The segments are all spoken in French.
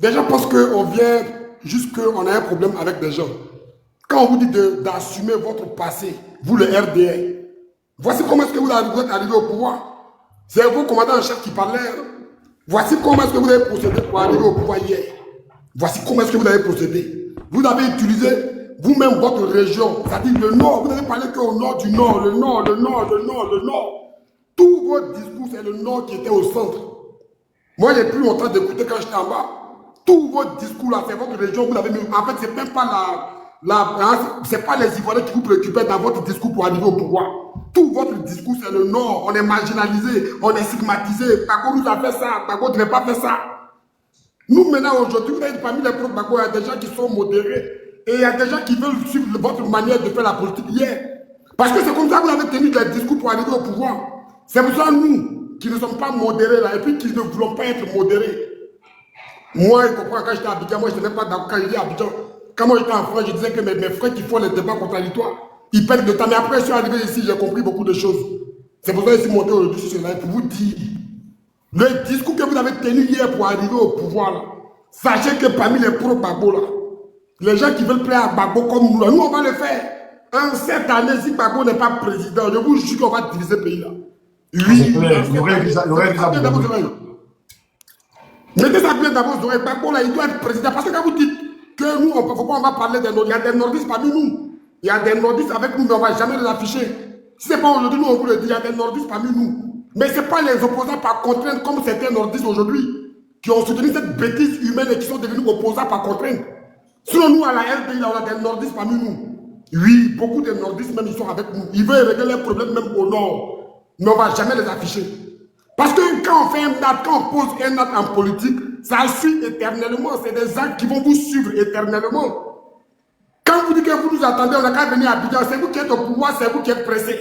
Des gens pensent qu'on vient juste qu'on a un problème avec des gens. Quand on vous dit d'assumer votre passé, vous le RDR, voici comment est-ce que vous êtes arrivé au pouvoir. C'est vous, commandant en chef, qui parlait. Voici comment est-ce que vous avez procédé pour arriver au pouvoir hier. Voici comment est-ce que vous avez procédé. Vous avez utilisé vous-même votre région, c'est-à-dire le Nord. Vous n'avez parlé qu'au Nord du Nord, le Nord, le Nord, le Nord, le Nord. Tout votre discours, c'est le Nord qui était au centre. Moi, j'ai plus longtemps d'écouter quand j'étais en bas. Tout votre discours là, c'est votre région, vous l'avez mis. En fait, c'est même pas c'est pas les Ivoiriens qui vous préoccupaient dans votre discours pour arriver au pouvoir. Tout votre discours, c'est le Nord. On est marginalisé, on est stigmatisé. Bako nous a fait ça, Bako ne devait pas faire ça. Nous, maintenant, aujourd'hui, vous êtes parmi les pro Bako, il y a des gens qui sont modérés. Et il y a des gens qui veulent suivre votre manière de faire la politique hier. Parce que c'est comme ça que vous avez tenu des discours pour arriver au pouvoir. C'est pour ça, nous, qui ne sommes pas modérés là, et puis qui ne voulons pas être modérés. Moi, je comprends, quand j'étais à Abidjan, moi, je n'étais pas d'accord. Quand j'étais à Abidjan, quand moi j'étais en France, je disais que mes frères qui font les débats contradictoires, ils perdent de temps. Mais après, je suis arrivé ici, j'ai compris beaucoup de choses. C'est pour ça que je suis monté aujourd'hui sur ce live pour vous dire. Le discours que vous avez tenu hier pour arriver au pouvoir, là, sachez que parmi les pro-Gbagbo, là, les gens qui veulent plaire à Gbagbo comme nous, là, nous, on va le faire. En cette année, si Gbagbo n'est pas président, je vous jure qu'on va diviser le pays là. Oui, il y aurait déjà mettez ça bien dans vos oreilles. Gbagbo, là, il doit être président. Parce que quand vous dites que nous, on va parler des nordistes, il y a des nordistes parmi nous. Il y a des nordistes avec nous, mais on ne va jamais les afficher. Si ce n'est pas aujourd'hui, nous, on vous le dit, il y a des nordistes parmi nous. Mais ce n'est pas les opposants par contrainte, comme certains nordistes aujourd'hui, qui ont soutenu cette bêtise humaine et qui sont devenus opposants par contrainte. Sinon, nous, à la RDI, on a des nordistes parmi nous. Oui, beaucoup de nordistes, même, ils sont avec nous. Ils veulent régler leurs problèmes même au nord. Mais on ne va jamais les afficher. Parce que quand on fait un acte, quand on pose un acte en politique, ça suit éternellement. C'est des actes qui vont vous suivre éternellement. Quand vous dites que vous nous attendez, on n'a qu'à venir à Abidjan, c'est vous qui êtes au pouvoir, c'est vous qui êtes pressé.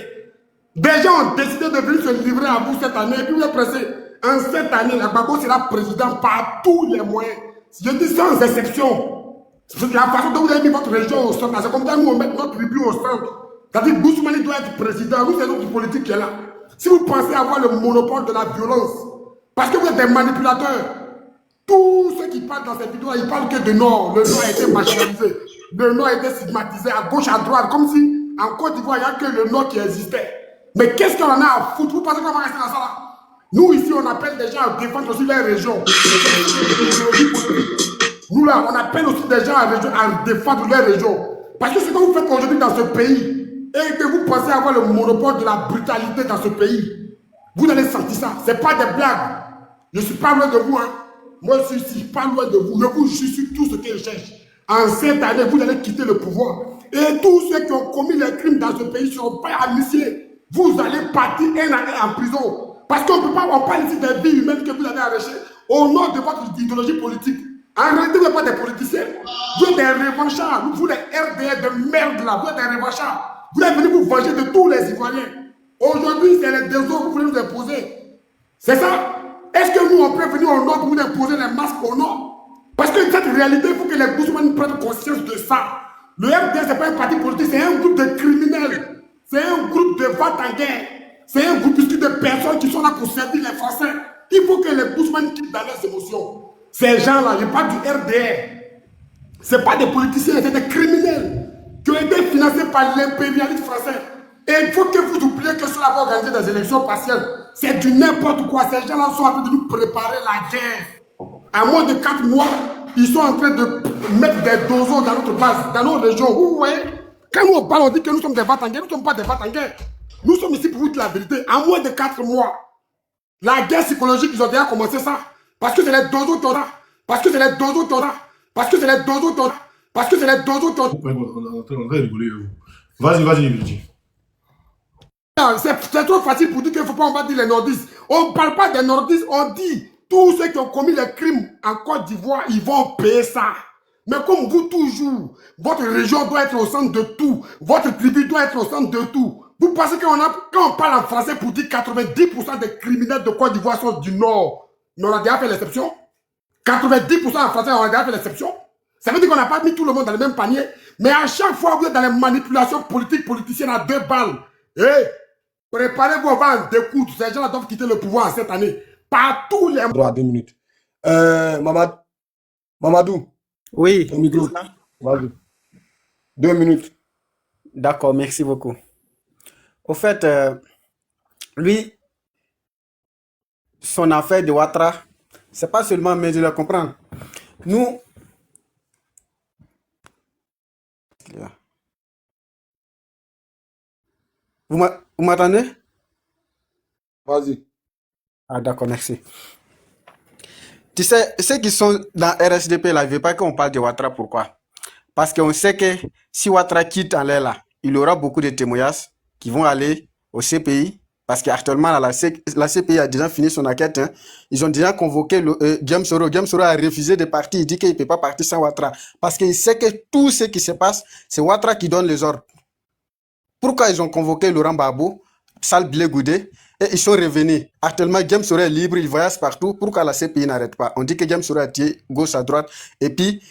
Des gens ont décidé de venir se livrer à vous cette année, et puis vous êtes pressé. En cette année, la Gbagbo sera président par tous les moyens. Je dis sans exception. La façon dont vous avez mis votre région au centre, c'est comme ça que nous on met notre tribu au centre. C'est-à-dire que Boussoumani doit être président, nous c'est notre politique qui est là. Si vous pensez avoir le monopole de la violence, parce que vous êtes des manipulateurs, tous ceux qui parlent dans cette vidéo, ils parlent que de Nord. Le Nord a été marginalisé, le Nord a été stigmatisé à gauche, à droite, comme si en Côte d'Ivoire, il n'y a que le Nord qui existait. Mais qu'est-ce qu'on en a à foutre? Vous pensez qu'on va rester dans ça là? Nous ici, on appelle des gens à défendre aussi les régions. Nous là, on appelle aussi des gens à défendre les régions. Parce que ce que vous faites aujourd'hui dans ce pays, et que vous pensez avoir le monopole de la brutalité dans ce pays, vous allez sentir ça. Ce n'est pas des blagues. Je ne suis pas loin de vous. Hein. Moi, je suis pas loin de vous. Je vous jure sur tout ce que je cherche. En cette année, vous allez quitter le pouvoir. Et tous ceux qui ont commis les crimes dans ce pays ne seront pas amnistiés. Vous allez partir un an en prison. Parce qu'on ne peut pas, on parle ici des vies humaines que vous avez arrachées au nom de votre idéologie politique. En réalité, vous n'êtes pas des politiciens. Vous êtes des revanchards. Vous êtes des RDR de merde là. Vous êtes des revanchards. Vous êtes venus vous venger de tous les Ivoiriens. Aujourd'hui, c'est les deux autres que vous voulez nous imposer. C'est ça? Est-ce que nous, on peut venir au nord pour vous imposer les masques au nord? Parce que cette réalité, il faut que les Boussoumani prennent conscience de ça. Le RDR, ce n'est pas un parti politique, c'est un groupe de criminels. C'est un groupe de va-t-en-guerre. C'est un groupe de personnes qui sont là pour servir les Français. Il faut que les Boussoumani quittent dans leurs émotions. Ces gens-là, je parle du RDR. Ce n'est pas des politiciens, c'est des criminels qui ont été financés par l'impérialisme français. Et il faut que vous oubliez que cela va organiser des élections partielles. C'est du n'importe quoi. Ces gens-là sont en train de nous préparer la guerre. À moins de 4 mois, ils sont en train de mettre des dozos dans notre base, dans nos régions. Vous voyez? Quand nous on parle, on dit que nous sommes des va-t-en-guerre. Nous ne sommes pas des va-t-en-guerre. Nous sommes ici pour vous dire la vérité. À moins de 4 mois, la guerre psychologique, ils ont déjà commencé ça. Parce que c'est les dozos qui ont ça. Parce que c'est les dozos qui ont ça. Parce que c'est les dozos qui ont ça. Parce que c'est les dozos qui ont ça. On va rigoler. Vas-y, Luigi. C'est trop facile pour dire qu'il ne faut pas, on va dire les nordistes. On ne parle pas des nordistes, on dit tous ceux qui ont commis les crimes en Côte d'Ivoire, ils vont payer ça. Mais comme vous toujours, votre région doit être au centre de tout. Votre tribu doit être au centre de tout. Vous pensez quand on parle en français pour dire 90% des criminels de Côte d'Ivoire sont du Nord. Mais on a déjà fait l'exception. 90% en français, on a déjà fait l'exception. Ça veut dire qu'on n'a pas mis tout le monde dans le même panier. Mais à chaque fois, vous êtes dans les manipulations politiques, politiciennes à 2 balles. Hey, préparez-vous, on va en découdre. Ces gens-là doivent quitter le pouvoir en cette année. Par tous les... Droit à 2 minutes. Mamad, Mamadou, Oui, ton micro. Vas-y. 2 minutes. d'accord, merci beaucoup. Au fait, lui, son affaire de Ouattara, c'est pas seulement, mais je le comprends. Nous, vous m'entendez? Vas-y. Ah, d'accord, merci. Tu sais, ceux qui sont dans RSDP, là, je ne veux pas qu'on parle de Ouattara. Pourquoi? Parce qu'on sait que si Ouattara quitte en l'air, là, il y aura beaucoup de témoignages qui vont aller au CPI. Parce qu'actuellement, la CPI a déjà fini son enquête. Hein. Ils ont déjà convoqué James Soro. James Soro a refusé de partir. Il dit qu'il ne peut pas partir sans Ouattara. Parce qu'il sait que tout ce qui se passe, c'est Ouattara qui donne les ordres. Pourquoi ils ont convoqué Laurent Gbagbo, Sal Blé Goudé, et ils sont revenus. Actuellement, James Soro est libre, il voyage partout. Pourquoi la CPI n'arrête pas? On dit que James Soro a tiré gauche à droite. Et puis,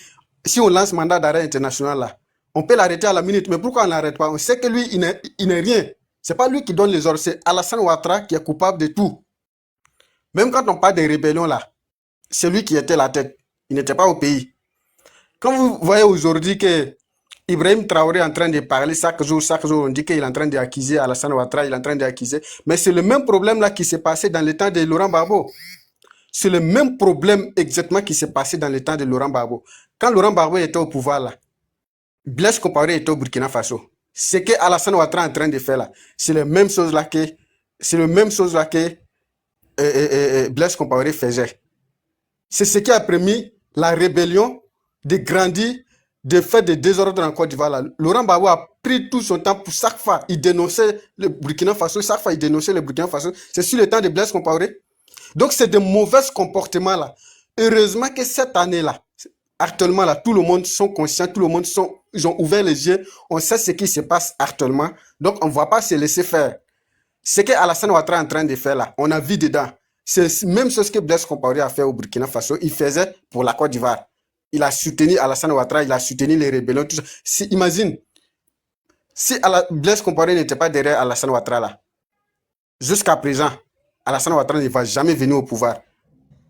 si on lance mandat d'arrêt international, là, on peut l'arrêter à la minute. Mais pourquoi on n'arrête pas? On sait que lui, il n'est rien. C'est pas lui qui donne les ordres, c'est Alassane Ouattara qui est coupable de tout. Même quand on parle des rébellions, là, c'est lui qui était la tête. Il n'était pas au pays. Quand vous voyez aujourd'hui que Ibrahim Traoré est en train de parler chaque jour, on dit qu'il est en train d'accuser Alassane Ouattara, il est en train d'accuser. Mais c'est le même problème là qui s'est passé dans le temps de Laurent Gbagbo. C'est le même problème exactement qui s'est passé dans le temps de Laurent Gbagbo. Quand Laurent Gbagbo était au pouvoir là, Blaise Compaoré était au Burkina Faso. Ce que Alassane Ouattara est en train de faire là, c'est la même chose là que Blaise Compaoré faisait. C'est ce qui a permis la rébellion de grandir, de faire des désordres en Côte d'Ivoire. Laurent Gbagbo a pris tout son temps pour chaque fois, il dénonçait le Burkina Faso, c'est sur le temps de Blaise Compaoré. Donc c'est de mauvais comportements là. Heureusement que cette année là, actuellement là, tout le monde sont conscients, ils ont ouvert les yeux, on sait ce qui se passe actuellement, donc on ne va pas se laisser faire. Ce que Alassane Ouattara est en train de faire là, on a vu dedans. C'est même chose que Blaise Compaoré a fait au Burkina Faso, il faisait pour la Côte d'Ivoire. Il a soutenu Alassane Ouattara, il a soutenu les rébellions, tout ça. Imagine, si Blaise Compaoré n'était pas derrière Alassane Ouattara là, jusqu'à présent, Alassane Ouattara ne va jamais venir au pouvoir.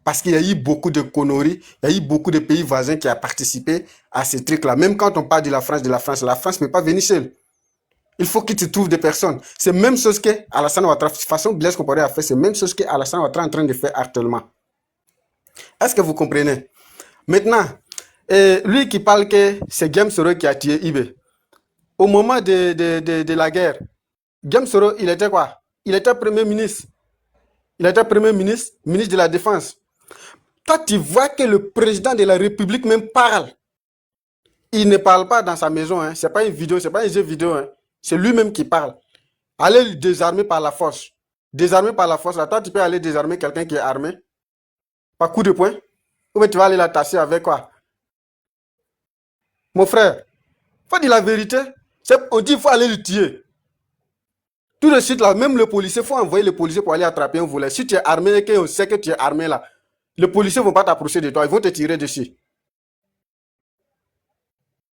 Parce qu'il y a eu beaucoup de conneries, il y a eu beaucoup de pays voisins qui ont participé à ces trucs-là. Même quand on parle de la France ne peut pas venir seule. Il faut que tu trouves des personnes. C'est la même chose que Alassane Ouattara, de toute façon, Blaise Compaoré a fait, c'est la même chose que Alassane Ouattara est en train de faire actuellement. Est-ce que vous comprenez? Maintenant, lui qui parle que c'est James Soro qui a tué Ibé. Au moment de la guerre, James Soro, il était quoi? Il était Premier ministre. Ministre de la Défense. Toi, tu vois que le président de la République même parle. Il ne parle pas dans sa maison. Hein. Ce n'est pas une vidéo, ce n'est pas un jeu vidéo. Hein. C'est lui-même qui parle. Allez le désarmer par la force. Désarmer par la force. Là, toi, tu peux aller désarmer quelqu'un qui est armé. Par coup de poing. Ou bien tu vas aller la tasser avec quoi? Mon frère, il faut dire la vérité. On dit qu'il faut aller le tuer. Tout de suite, là, même le policier, il faut envoyer le policier pour aller attraper un volet. Si tu es armé et qu'on sait que tu es armé là, les policiers ne vont pas t'approcher de toi, ils vont te tirer dessus.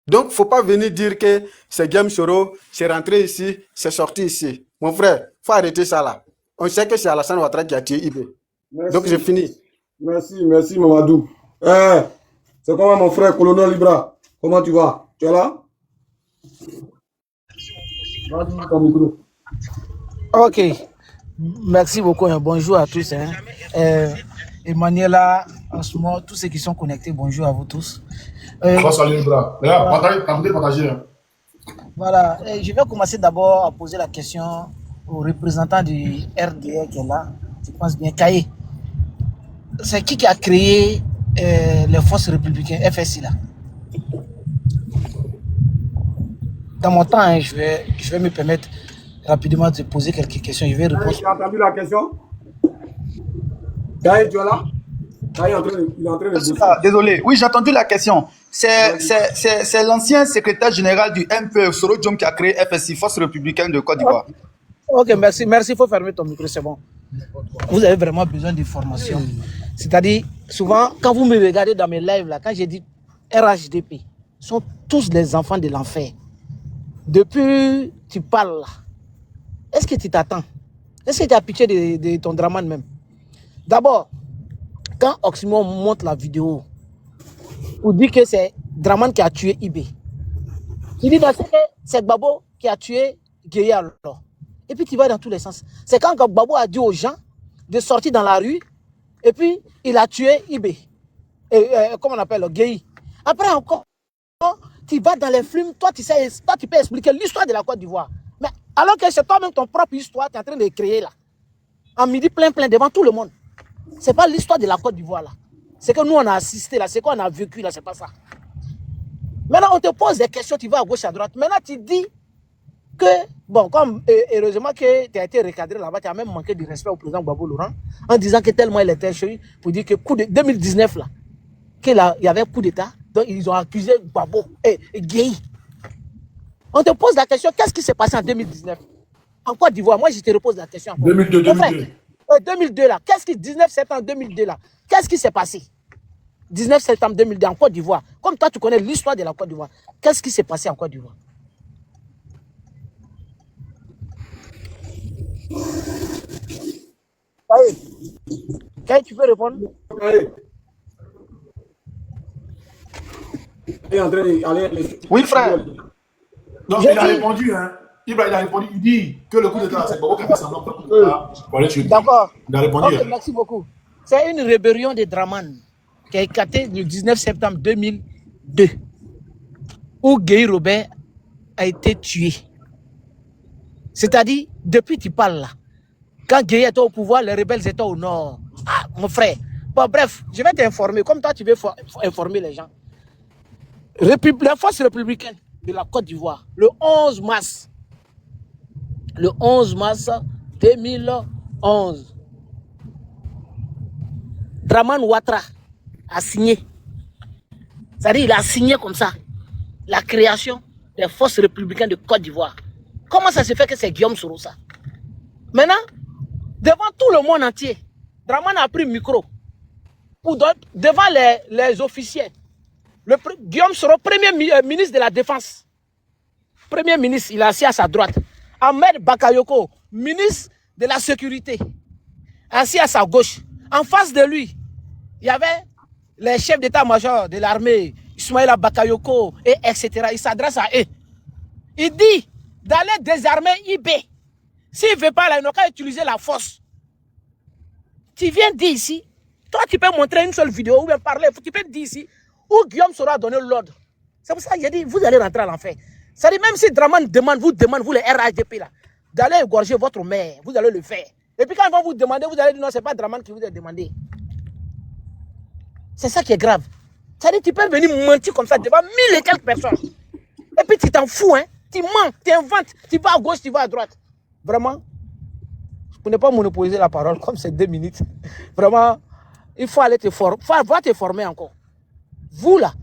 Donc, il ne faut pas venir dire que c'est James Soro, c'est rentré ici, c'est sorti ici. Mon frère, il faut arrêter ça là. On sait que c'est Alassane Ouattara qui a tué Ibé. Donc, j'ai fini. Merci Mamadou. C'est comment mon frère, colonel Libra? Comment tu vas? Tu es là? Vas-y, ton micro. Ok, merci beaucoup. Bonjour à tous. Emmanuela, en ce moment, tous ceux qui sont connectés, bonjour à vous tous. Salut les bras. Regarde, partagez. Voilà, je vais commencer d'abord à poser la question au représentant du RDR qui est là. Je pense bien, Kaye. C'est qui a créé les forces républicaines, FSI là? Dans mon temps, hein, je vais me permettre rapidement de poser quelques questions. Je vais répondre. Tu as entendu la question? Kaye, tu es là? Kaye, il est en train de... Désolé, oui, j'ai entendu la question. C'est l'ancien secrétaire général du MPE, Soro Diom, qui a créé FSI, Force républicaine de Côte d'Ivoire. Ok, merci. Merci, il faut fermer ton micro, c'est bon. Vous avez vraiment besoin d'informations. C'est-à-dire, souvent, quand vous me regardez dans mes lives, là, quand j'ai dit RHDP, sont tous des enfants de l'enfer. Depuis, tu parles là. Est-ce que tu t'attends? Est-ce que tu as pitié de ton draman même? D'abord, quand Oxymore monte la vidéo pour dire que c'est Draman qui a tué IB. Il dit que c'est Gbagbo qui a tué Gueye alors. Et puis tu vas dans tous les sens. C'est quand Gbagbo a dit aux gens de sortir dans la rue, et puis il a tué IB. Comment on appelle, Gueye. Après encore, tu vas dans les films, toi tu peux expliquer l'histoire de la Côte d'Ivoire. Mais alors que c'est toi-même ton propre histoire, tu es en train de créer là. En midi plein devant tout le monde. C'est pas l'histoire de la Côte d'Ivoire là. C'est que nous on a assisté là, c'est qu'on a vécu là, c'est pas ça. Maintenant on te pose des questions, tu vas à gauche à droite. Maintenant tu dis que, bon, comme heureusement que tu as été recadré là-bas, tu as même manqué de respect au président Gbagbo Laurent en disant que tellement il était chez lui pour dire que coup de 2019 là, qu'il y avait coup d'état, donc ils ont accusé Gbagbo et Gueye. On te pose la question, qu'est-ce qui s'est passé en 2019 en Côte d'Ivoire? Moi je te repose la question encore. 2002 là, 19 septembre 2002 là, qu'est-ce qui s'est passé? 19 septembre 2002 en Côte d'Ivoire. Comme toi tu connais l'histoire de la Côte d'Ivoire, qu'est-ce qui s'est passé en Côte d'Ivoire? Quand tu peux répondre? Oui, frère. Donc, il a répondu, hein. Il a répondu, il dit que le coup d'état, c'est Gbagbo qui a fait semblant pour le coup d'état. D'accord. Il a répondu. Okay, merci beaucoup. C'est une rébellion de Draman qui a éclaté le 19 septembre 2002 où Gueye Robert a été tué. C'est-à-dire, depuis tu parles là, quand Gueye était au pouvoir, les rebelles étaient au nord. Ah, mon frère. Bon, bref, je vais t'informer, comme toi tu veux informer les gens. La force républicaine de la Côte d'Ivoire, le 11 mars 2011, Draman Ouattara a signé. C'est-à-dire, il a signé comme ça la création des forces républicaines de Côte d'Ivoire. Comment ça se fait que c'est Guillaume Soro ça? Maintenant, devant tout le monde entier, Draman a pris le micro pour devant les officiers. Guillaume Soro, premier ministre de la Défense. Premier ministre, il est assis à sa droite. Ahmed Bakayoko, ministre de la Sécurité, assis à sa gauche. En face de lui, il y avait les chefs d'état-major de l'armée, Ismaïla Bakayoko, etc. Il s'adresse à eux. Il dit d'aller désarmer IB. S'il ne veut pas, là, il n'a qu'à utiliser la force. Tu viens dire ici, toi tu peux montrer une seule vidéo ou bien parler, tu peux dire ici, où Guillaume Soro a donné l'ordre. C'est pour ça que j'ai dit, vous allez rentrer à l'enfer. C'est-à-dire, même si Draman vous demande, vous les RHDP là, d'aller égorger votre mère, vous allez le faire. Et puis quand ils vont vous demander, vous allez dire non, c'est pas Draman qui vous a demandé. C'est ça qui est grave. C'est-à-dire, tu peux venir mentir comme ça devant 1000 et quelques personnes. Et puis tu t'en fous, hein. Tu mens, tu inventes, tu vas à gauche, tu vas à droite. Vraiment, pour ne pas monopoliser la parole, comme c'est 2 minutes, vraiment, il faut aller te former, va te former encore. Vous là,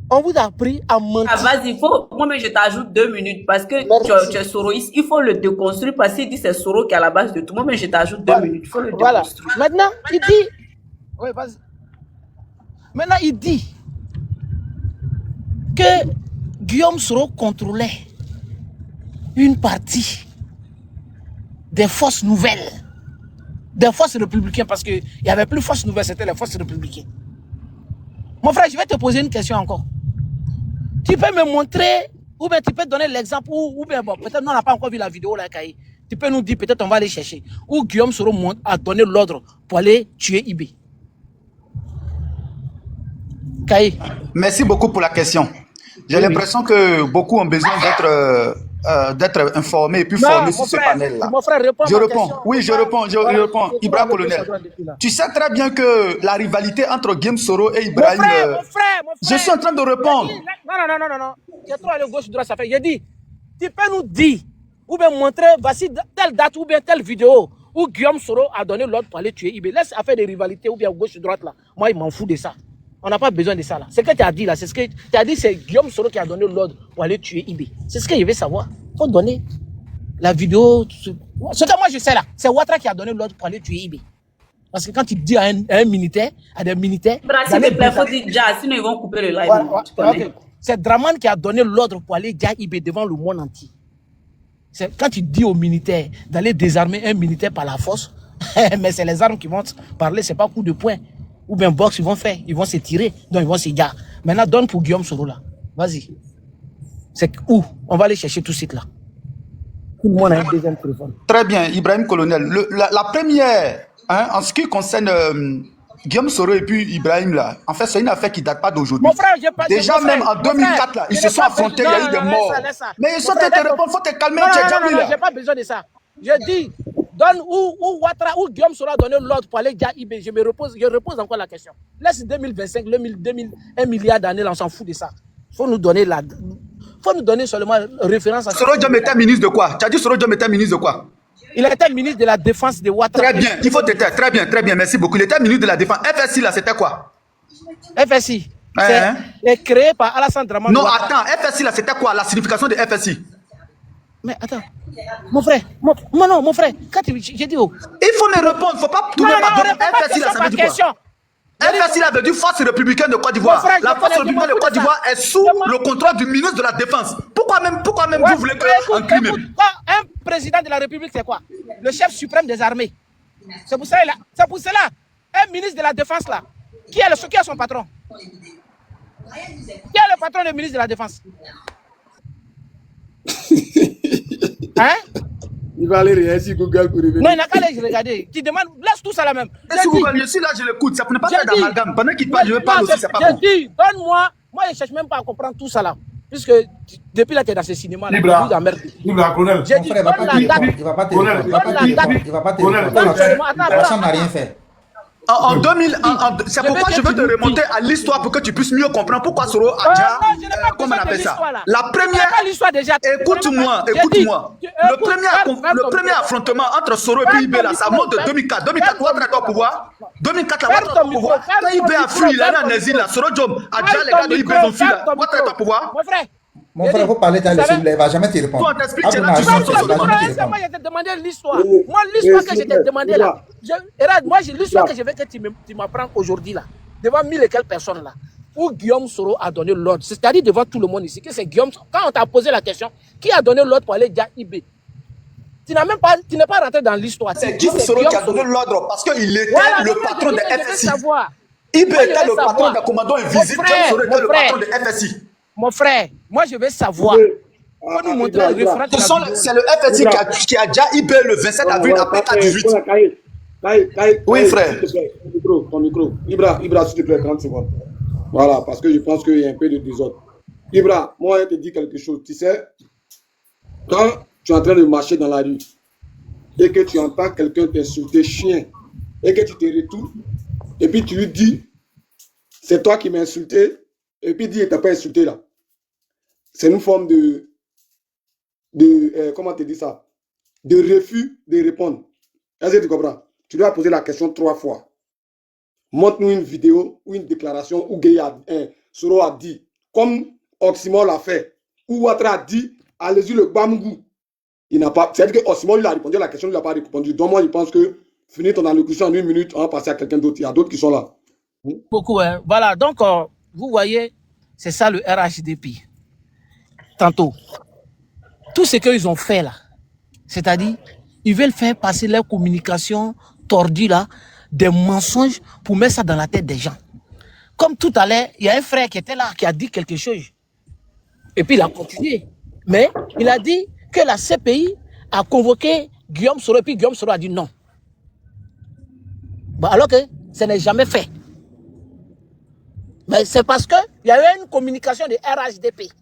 on vous a appris à mentir. Ah, vas-y, moi-même je t'ajoute 2 minutes parce que tu es soroïste. Il faut le déconstruire parce qu'il dit c'est Soro qui est à la base de tout. Moi-même je t'ajoute 2 minutes. Il faut le déconstruire. Maintenant, il dit. Oui, vas-y. Maintenant, il dit que Guillaume Soro contrôlait une partie des forces nouvelles, des forces républicaines, parce qu'il n'y avait plus forces nouvelles, c'était les forces républicaines. Mon frère, je vais te poser une question encore. Tu peux me montrer, ou bien tu peux donner l'exemple, ou bien, bon, peut-être nous on n'a pas encore vu la vidéo là, Kaï. Tu peux nous dire, peut-être on va aller chercher, où Guillaume Soro a donné l'ordre pour aller tuer IB. Kaï. Merci beaucoup pour la question. J'ai l'impression que beaucoup ont besoin d'être informés et puis formés sur ce panel-là. Je réponds. Oui, je réponds. Ibra Colonel. Tu sais très bien que la rivalité entre Guillaume Soro et Ibrahim... Mon frère. Je suis en train de répondre. Non. Tu es trop allé gauche, droite, ça fait. J'ai dit, tu peux nous dire, ou bien montrer, voici telle date ou bien telle vidéo où Guillaume Soro a donné l'ordre pour aller tuer IB. Laisse affaire de rivalité ou bien gauche, droite là. Moi, il m'en fout de ça. On n'a pas besoin de ça là. C'est ce que tu as dit là. C'est ce que tu as dit, c'est Guillaume Soro qui a donné l'ordre pour aller tuer IB. C'est ce que je veux savoir. Il faut donner la vidéo. Ce que moi je sais là, c'est Ouattara qui a donné l'ordre pour aller tuer IB. Parce que quand tu dis à un militaire, à des militaires. S'il te plaît, faut dire déjà, sinon ils vont couper le live. Okay. C'est Draman qui a donné l'ordre pour aller dire IB devant le monde entier. Quand tu dis aux militaires d'aller désarmer un militaire par la force, mais c'est les armes qui vont parler, c'est pas coup de poing. ou bien box, ils vont faire, ils vont se tirer, donc ils vont se gare. Maintenant, donne pour Guillaume Soro là. Vas-y. C'est où? On va aller chercher tout de suite là. Tout le monde a un deuxième téléphone. Très bien, Ibrahim Colonel. La première, hein, en ce qui concerne Guillaume Soro et puis Ibrahim là, en fait, c'est une affaire qui ne date pas d'aujourd'hui. Mon frère, j'ai pas. Déjà, même en 2004, là, ils se sont affrontés, il y a eu des morts. Mais ils sont te répondre, il faut te calmer, tu es déjà vu là. J'ai pas besoin de ça. Je dis, donne où Ouattara, où Guillaume Soro a donné l'ordre pour aller dire IB. Je repose encore la question. Laisse 2025, 1 milliard d'années, là, on s'en fout de ça. Il faut nous donner seulement référence à ça. Soro Diom était ministre de quoi? Tu as dit Soro Diom était ministre de quoi? Il était ministre de la Défense de Ouattara. Très bien, il faut te taire. Très bien, merci beaucoup. Il était ministre de la Défense. FSI, là, c'était quoi? FSI. C'est créé par Alassane Dramane. Non, attends, FSI, là, c'était quoi? La signification de FSI? Mais attends, mon frère, mon frère, quand j'ai dit où? Il faut me répondre, il ne faut pas tourner par FSI, là, ça veut dire quoi? FSI, là, veut dire Force républicaine de Côte d'Ivoire. La Force républicaine de Côte d'Ivoire est sous le contrôle du ministre de la Défense. Pourquoi même vous voulez qu'un crime? Un président de la République, c'est quoi? Le chef suprême des armées. C'est pour cela, un ministre de la Défense, là, qui est son patron? Qui est le patron du ministre de la Défense? Hein? Il va aller réagir Google pour revenir. Non, il n'a qu'à aller regarder. Tu demandes, laisse tout ça là même. Je suis là, je l'écoute. Ça ne peut pas faire d'amalgame. Pendant qu'il parle, je vais parler aussi, c'est pas bon. Je dis, donne-moi. Moi, je ne cherche même pas à comprendre tout ça là. Puisque depuis là, tu es dans ce cinéma. Libra, colonel. J'ai dit, donne la date. Il va pas te répondre. Personne n'a rien fait. En 2000, c'est pourquoi je veux te remonter à l'histoire pour que tu puisses mieux comprendre pourquoi Soro a déjà, comment on appelle ça? La première, écoute-moi. Le premier affrontement entre Soro et puis IB, là, ça monte de 2004. 2004, Ouattara est au pouvoir. 2004, Ouattara est au pouvoir. Quand IB a fui, il est allé en exil, là. Soro Diom a déjà les gars de IB ont fui, là. Ouattara est au pouvoir. Mon frère, il faut parler dans le cible, il ne va jamais te répondre. Toi, t'expliques, tu n'as moi, je t'ai demandé l'histoire. Moi, l'histoire que je t'ai demandé là. Moi, j'ai l'histoire que je veux que tu m'apprends aujourd'hui là. Devant 1000 et quelques personnes là. Où Guillaume Soro a donné l'ordre. C'est-à-dire devant tout le monde ici. Que c'est Guillaume. Quand on t'a posé la question, qui a donné l'ordre pour aller dire IB? Tu n'es pas rentré dans l'histoire. C'est Guillaume Soro qui a donné l'ordre parce qu'il était le patron de FSI. IB était le patron des commandants invisibles. Guillaume Soro était le patron de FSI. Mon frère, moi je veux savoir. Nous montrer le référent. C'est le FSI qui a déjà IB le 27 avril après 18. Oui, frère. Ton micro. Ibra, s'il te plaît, 30 secondes. Voilà, parce que je pense qu'il y a un peu de désordre. Ibra, moi, je te dis quelque chose. Tu sais, quand tu es en train de marcher dans la rue et que tu entends quelqu'un t'insulter chien et que tu te retournes et puis tu lui dis, c'est toi qui m'as insulté, et puis dis, il ne t'a pas insulté là. C'est une forme comment te dis ça? De refus de répondre. Est-ce que tu comprends? Tu dois poser la question 3 fois. Montre-nous une vidéo ou une déclaration où Soro a dit, comme Oxymore l'a fait, où Ouattara a dit, allez-y le Bamgou. Il n'a pas. C'est-à-dire que Oxymore lui a répondu à la question, il n'a pas répondu. Donc moi, je pense que finir ton allocution en 1 minute, on va passer à quelqu'un d'autre. Il y a d'autres qui sont là. Beaucoup, hein. Voilà, donc, vous voyez, c'est ça le RHDP. Tantôt, tout ce qu'ils ont fait là, c'est-à-dire, ils veulent faire passer leur communication tordue là, des mensonges pour mettre ça dans la tête des gens. Comme tout à l'heure, il y a un frère qui était là, qui a dit quelque chose. Et puis il a continué. Mais il a dit que la CPI a convoqué Guillaume Soro, et puis Guillaume Soro a dit non. Bon, alors que ça n'est jamais fait. Mais c'est parce qu'il y a eu une communication de RHDP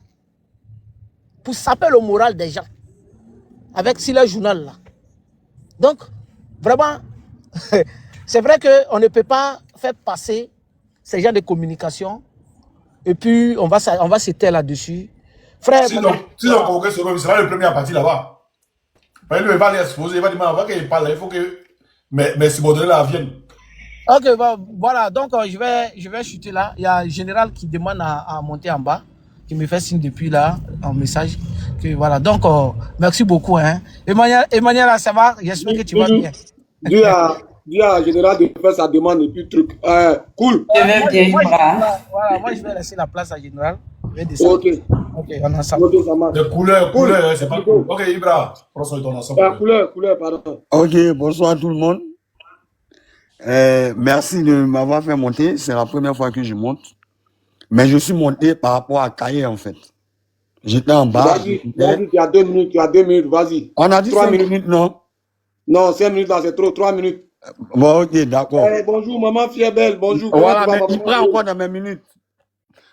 pour saper le moral des gens avec si le journal là. Donc, vraiment, c'est vrai qu'on ne peut pas faire passer ces gens de communication et puis on va se taire là-dessus. Frère, si on convoque ce il sera le premier à partir là-bas. Il va aller exposer, il va dire, on va qu'il parle, il faut que mes subordonnés là viennent. Ok, bon, voilà, donc je vais chuter là. Il y a un général qui demande à monter en bas, qui me fait signe depuis là, en message. Que, voilà, donc merci beaucoup. Hein. Emmanuel, ça va? J'espère que tu vas bien. Dis à général de faire sa demande et puis truc. Cool. Voilà, moi je vais laisser la place à général. Ok, on a ça. De couleur, c'est pas cool. Ok, Ibra, prends ton ensemble. Couleur, pardon. Ok, bonsoir tout le monde. Merci de m'avoir fait monter. C'est la première fois que je monte. Mais je suis monté par rapport à Kaye, en fait. J'étais en bas. Vas-y, tu as 2 minutes, vas-y. On a dit 3 minutes, non? Non, 5 minutes là, c'est trop, 3 minutes. Bon, ok, d'accord. Bonjour, maman Fiebelle, bonjour. Voilà, mais il prend encore dans mes minutes.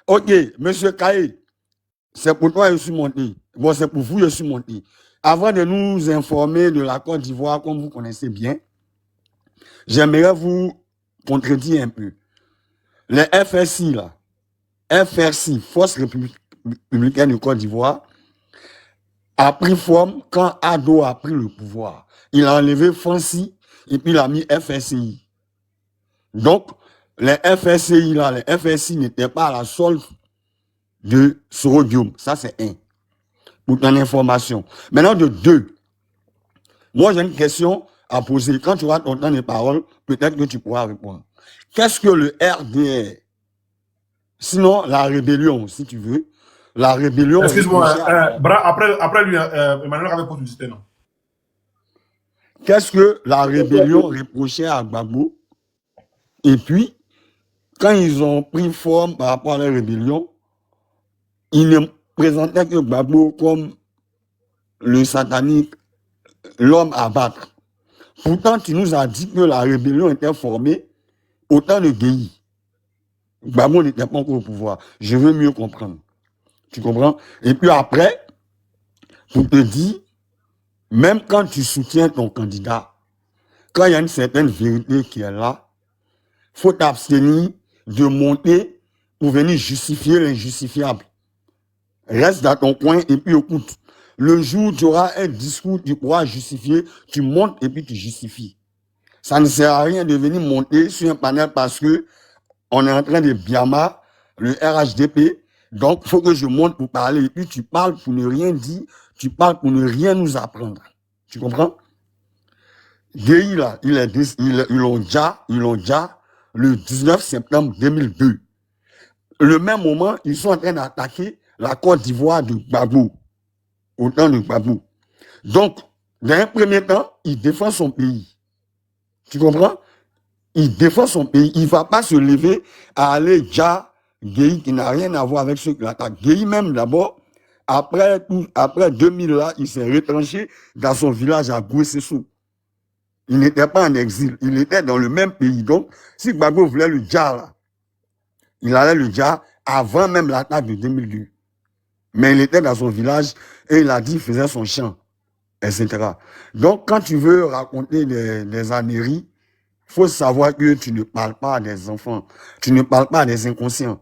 Ok, monsieur Kaye, c'est pour toi que je suis monté. Bon, c'est pour vous que je suis monté. Avant de nous informer de la Côte d'Ivoire, comme vous connaissez bien, j'aimerais vous contredire un peu. Les FSI, là, FRC, Force républicaine de Côte d'Ivoire, a pris forme quand Ado a pris le pouvoir. Il a enlevé Fancy et puis il a mis FSI. Donc, les FSI, là, les FSI n'étaient pas à la solde de Sorodium. Ça, c'est un. Pour ton information. Maintenant, de deux. Moi, j'ai une question à poser. Quand tu auras ton temps de parole, peut-être que tu pourras répondre. Qu'est-ce que le RDR? Sinon, la rébellion, si tu veux. La rébellion... Excuse-moi, après lui, Emmanuel avait posé une cité, non? Qu'est-ce que la rébellion reprochait à Gbagbo? Et puis, quand ils ont pris forme par rapport à la rébellion, ils ne présentaient que Gbagbo comme le satanique, l'homme à battre. Pourtant, tu nous as dit que la rébellion était formée au temps de Guéhi. Gbagbo n'était pas encore au pouvoir. Je veux mieux comprendre. Tu comprends? Et puis après, pour te dire, même quand tu soutiens ton candidat, quand il y a une certaine vérité qui est là, il faut t'abstenir de monter pour venir justifier l'injustifiable. Reste dans ton coin et puis écoute. Le jour où tu auras un discours, tu pourras justifier, tu montes et puis tu justifies. Ça ne sert à rien de venir monter sur un panel parce que on est en train de biama le RHDP. Donc, il faut que je monte pour parler. Et puis, tu parles pour ne rien dire. Tu parles pour ne rien nous apprendre. Tu comprends? Guéhi, là, ils l'ont déjà le 19 septembre 2002. Le même moment, ils sont en train d'attaquer la Côte d'Ivoire de Gbagbo. Au temps de Gbagbo. Donc, dans un premier temps, il défend son pays. Tu comprends? Il défend son pays. Il ne va pas se lever à aller déjà Guéhi qui n'a rien à voir avec ceux qui l'attaquent. Guéhi même d'abord, après 2000 là, il s'est retranché dans son village à Gouessessou. Il n'était pas en exil, il était dans le même pays. Donc, si Gbagbo voulait le djar là, il allait le djar avant même l'attaque de 2002. Mais il était dans son village et il a dit qu'il faisait son chant, etc. Donc, quand tu veux raconter des âneries, il faut savoir que tu ne parles pas des enfants, tu ne parles pas des inconscients.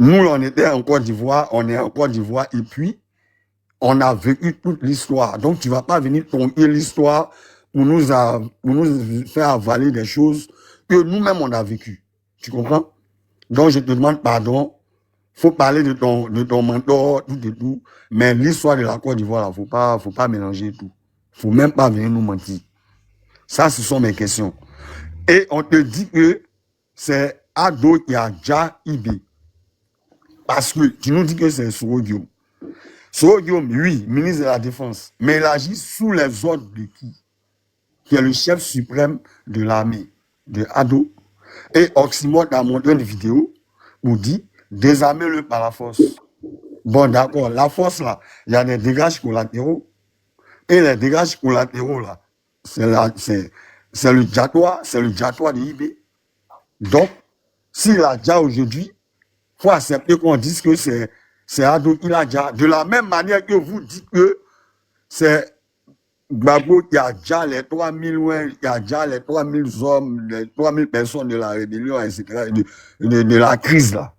Nous, on était en Côte d'Ivoire, on est en Côte d'Ivoire, et puis, on a vécu toute l'histoire. Donc, tu ne vas pas venir tomber l'histoire pour nous faire avaler des choses que nous-mêmes, on a vécues. Tu comprends? Donc, je te demande pardon. Il faut parler de ton mentor, tout et tout. Mais l'histoire de la Côte d'Ivoire, il ne faut pas mélanger tout. Il ne faut même pas venir nous mentir. Ça, ce sont mes questions. Et on te dit que c'est Ado qui a déjà IB. Parce que tu nous dis que c'est Sorodium. Sorodium, oui, ministre de la Défense. Mais il agit sous les ordres de qui? Qui est le chef suprême de l'armée, de Ado. Et Oxymore a montré une vidéo où il dit désarmez-le par la force. Bon, d'accord, la force là, il y a des dégâts collatéraux. Et les dégâts collatéraux là, c'est le diatoire de IB. Donc, s'il a déjà aujourd'hui, il faut accepter qu'on dise que c'est Ado qui l'a déjà. De la même manière que vous dites que c'est Gbagbo qui a déjà les 3000 qui a déjà les 3000 hommes, les 3000 personnes de la rébellion, etc., de la crise là.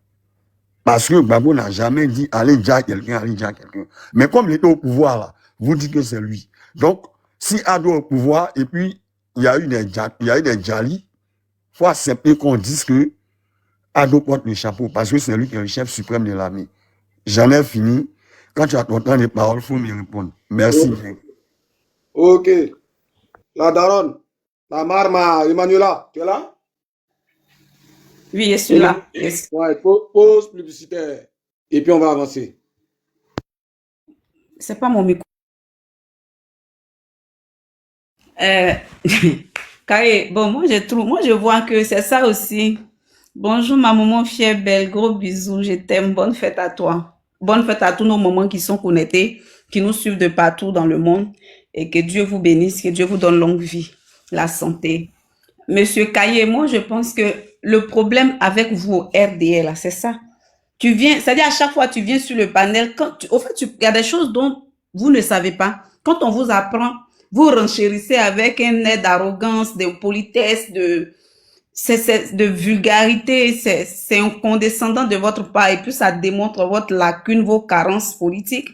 Parce que Gbagbo n'a jamais dit allez déjà quelqu'un. Mais comme il était au pouvoir là, vous dites que c'est lui. Donc, si Ado est au pouvoir, et puis il y a eu des Djali, il faut accepter qu'on dise que Ado porte le chapeau, parce que c'est lui qui est le chef suprême de l'armée. J'en ai fini. Quand tu as ton temps de parole, il faut me répondre. Merci. Ok. La daronne, la marma, Emmanuela, tu es là? Oui, je suis là. Yes. Ouais, pause publicitaire. Et puis on va avancer. C'est pas mon micro. Kaye, bon, moi je vois que c'est ça aussi. Bonjour ma maman fière belle, gros bisous, je t'aime, bonne fête à toi. Bonne fête à tous nos mamans qui sont connectés, qui nous suivent de partout dans le monde et que Dieu vous bénisse, que Dieu vous donne longue vie, la santé. Monsieur Kaye, moi je pense que le problème avec vous au RDL, là, c'est ça. Tu viens, c'est-à-dire à chaque fois tu viens sur le panel, au fait, il y a des choses dont vous ne savez pas. Quand on vous apprend, vous renchérissez avec un air d'arrogance, de politesse, de vulgarité, c'est un condescendant de votre part et puis ça démontre votre lacune, vos carences politiques.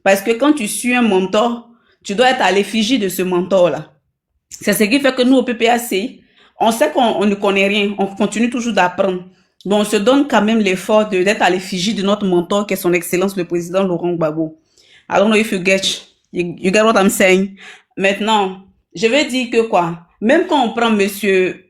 Parce que quand tu suis un mentor, tu dois être à l'effigie de ce mentor-là. C'est ce qui fait que nous au PPACI, on sait qu'on ne connaît rien, on continue toujours d'apprendre. Mais on se donne quand même l'effort d'être à l'effigie de notre mentor qui est son excellence le président Laurent Gbagbo. I don't know if you get what I'm saying. Maintenant, je vais dire que quoi, même quand on prend monsieur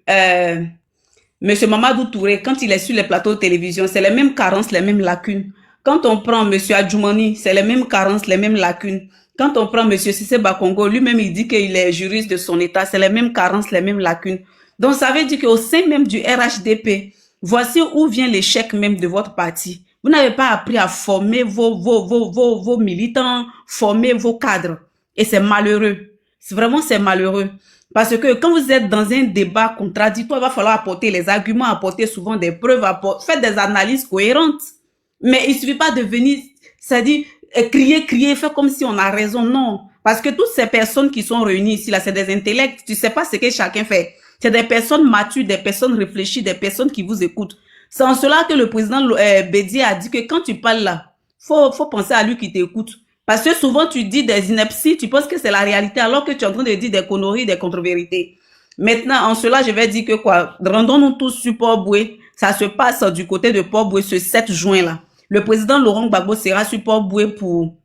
Mamadou Touré, quand il est sur les plateaux de télévision, c'est les mêmes carences, les mêmes lacunes. Quand on prend monsieur Adjoumani, c'est les mêmes carences, les mêmes lacunes. Quand on prend monsieur Cissé Bakongo, lui-même il dit qu'il est juriste de son état, c'est les mêmes carences, les mêmes lacunes. Donc ça veut dire qu'au sein même du RHDP, voici où vient l'échec même de votre parti. Vous n'avez pas appris à former vos militants, former vos cadres. Et c'est malheureux. C'est malheureux. Parce que quand vous êtes dans un débat contradictoire, il va falloir apporter les arguments, apporter souvent des preuves, faire des analyses cohérentes. Mais il suffit pas de venir, c'est-à-dire crier, faire comme si on a raison. Non. Parce que toutes ces personnes qui sont réunies ici, là, c'est des intellects. Tu sais pas ce que chacun fait. C'est des personnes matures, des personnes réfléchies, des personnes qui vous écoutent. C'est en cela que le président Bédié a dit que quand tu parles là, faut penser à lui qui t'écoute. Parce que souvent tu dis des inepties, tu penses que c'est la réalité alors que tu es en train de dire des conneries, des contre-vérités. Maintenant, en cela, je vais dire que quoi, rendons-nous tous sur Port-Boué. Ça se passe du côté de Port-Boué ce 7 juin là. Le président Laurent Gbagbo sera sur Port-Boué pour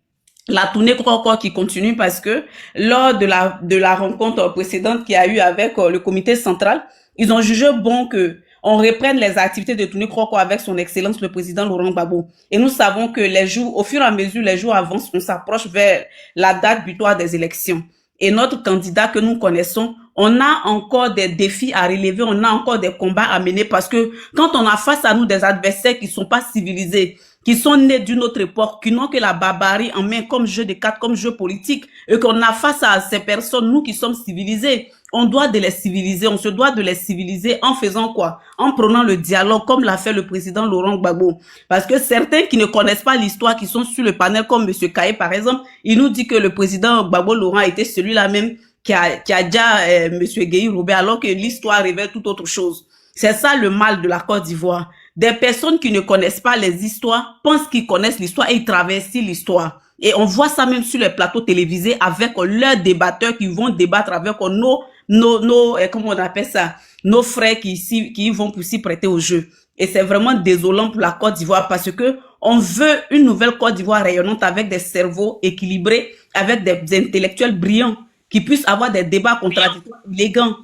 la tournée Crocor qui continue parce que lors de la rencontre précédente qu'il y a eu avec le comité central, ils ont jugé bon que on reprenne les activités de tournée Crocor avec son excellence le président Laurent Gbagbo. Et nous savons que les jours, au fur et à mesure, les jours avancent, on s'approche vers la date butoir des élections. Et notre candidat que nous connaissons, on a encore des défis à relever, on a encore des combats à mener parce que quand on a face à nous des adversaires qui sont pas civilisés, qui sont nés d'une autre époque, qui n'ont que la barbarie en main comme jeu de cartes, comme jeu politique, et qu'on a face à ces personnes, nous qui sommes civilisés, on doit de les civiliser, on se doit de les civiliser en faisant quoi? En prenant le dialogue comme l'a fait le président Laurent Gbagbo. Parce que certains qui ne connaissent pas l'histoire, qui sont sur le panel comme monsieur Kaye par exemple, il nous dit que le président Gbagbo Laurent était celui-là même qui a déjà monsieur Gueye Robert alors que l'histoire révèle tout autre chose. C'est ça le mal de la Côte d'Ivoire. Des personnes qui ne connaissent pas les histoires pensent qu'ils connaissent l'histoire et ils traversent l'histoire. Et on voit ça même sur les plateaux télévisés avec leurs débatteurs qui vont débattre avec nos comment on appelle ça, nos frères qui vont pour s'y prêter au jeu. Et c'est vraiment désolant pour la Côte d'Ivoire parce que on veut une nouvelle Côte d'Ivoire rayonnante avec des cerveaux équilibrés, avec des intellectuels brillants qui puissent avoir des débats contradictoires élégants.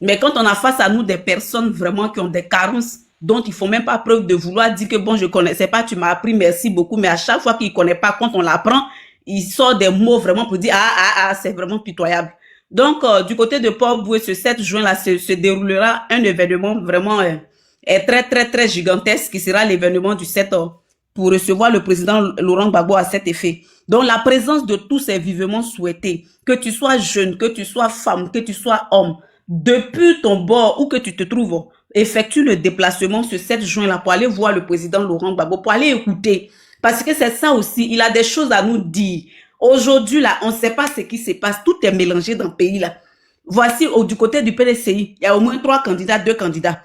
Mais quand on a face à nous des personnes vraiment qui ont des carences, dont il faut même pas preuve de vouloir dire que bon, je connaissais pas, tu m'as appris, merci beaucoup, mais à chaque fois qu'il connaît pas, quand on l'apprend, il sort des mots vraiment pour dire c'est vraiment pitoyable. Donc, du côté de Port-Boué, ce 7 juin là, se déroulera un événement vraiment très gigantesque qui sera l'événement du 7 pour recevoir le président Laurent Gbagbo à cet effet. Donc, la présence de tous est vivement souhaitée. Que tu sois jeune, que tu sois femme, que tu sois homme, depuis ton bord où que tu te trouves, effectue le déplacement ce 7 juin là pour aller voir le président Laurent Gbagbo, pour aller écouter. Parce que c'est ça aussi, il a des choses à nous dire. Aujourd'hui là, on ne sait pas ce qui se passe, tout est mélangé dans le pays là. Voici du côté du PDCI, il y a au moins 3 candidats, 2 candidats.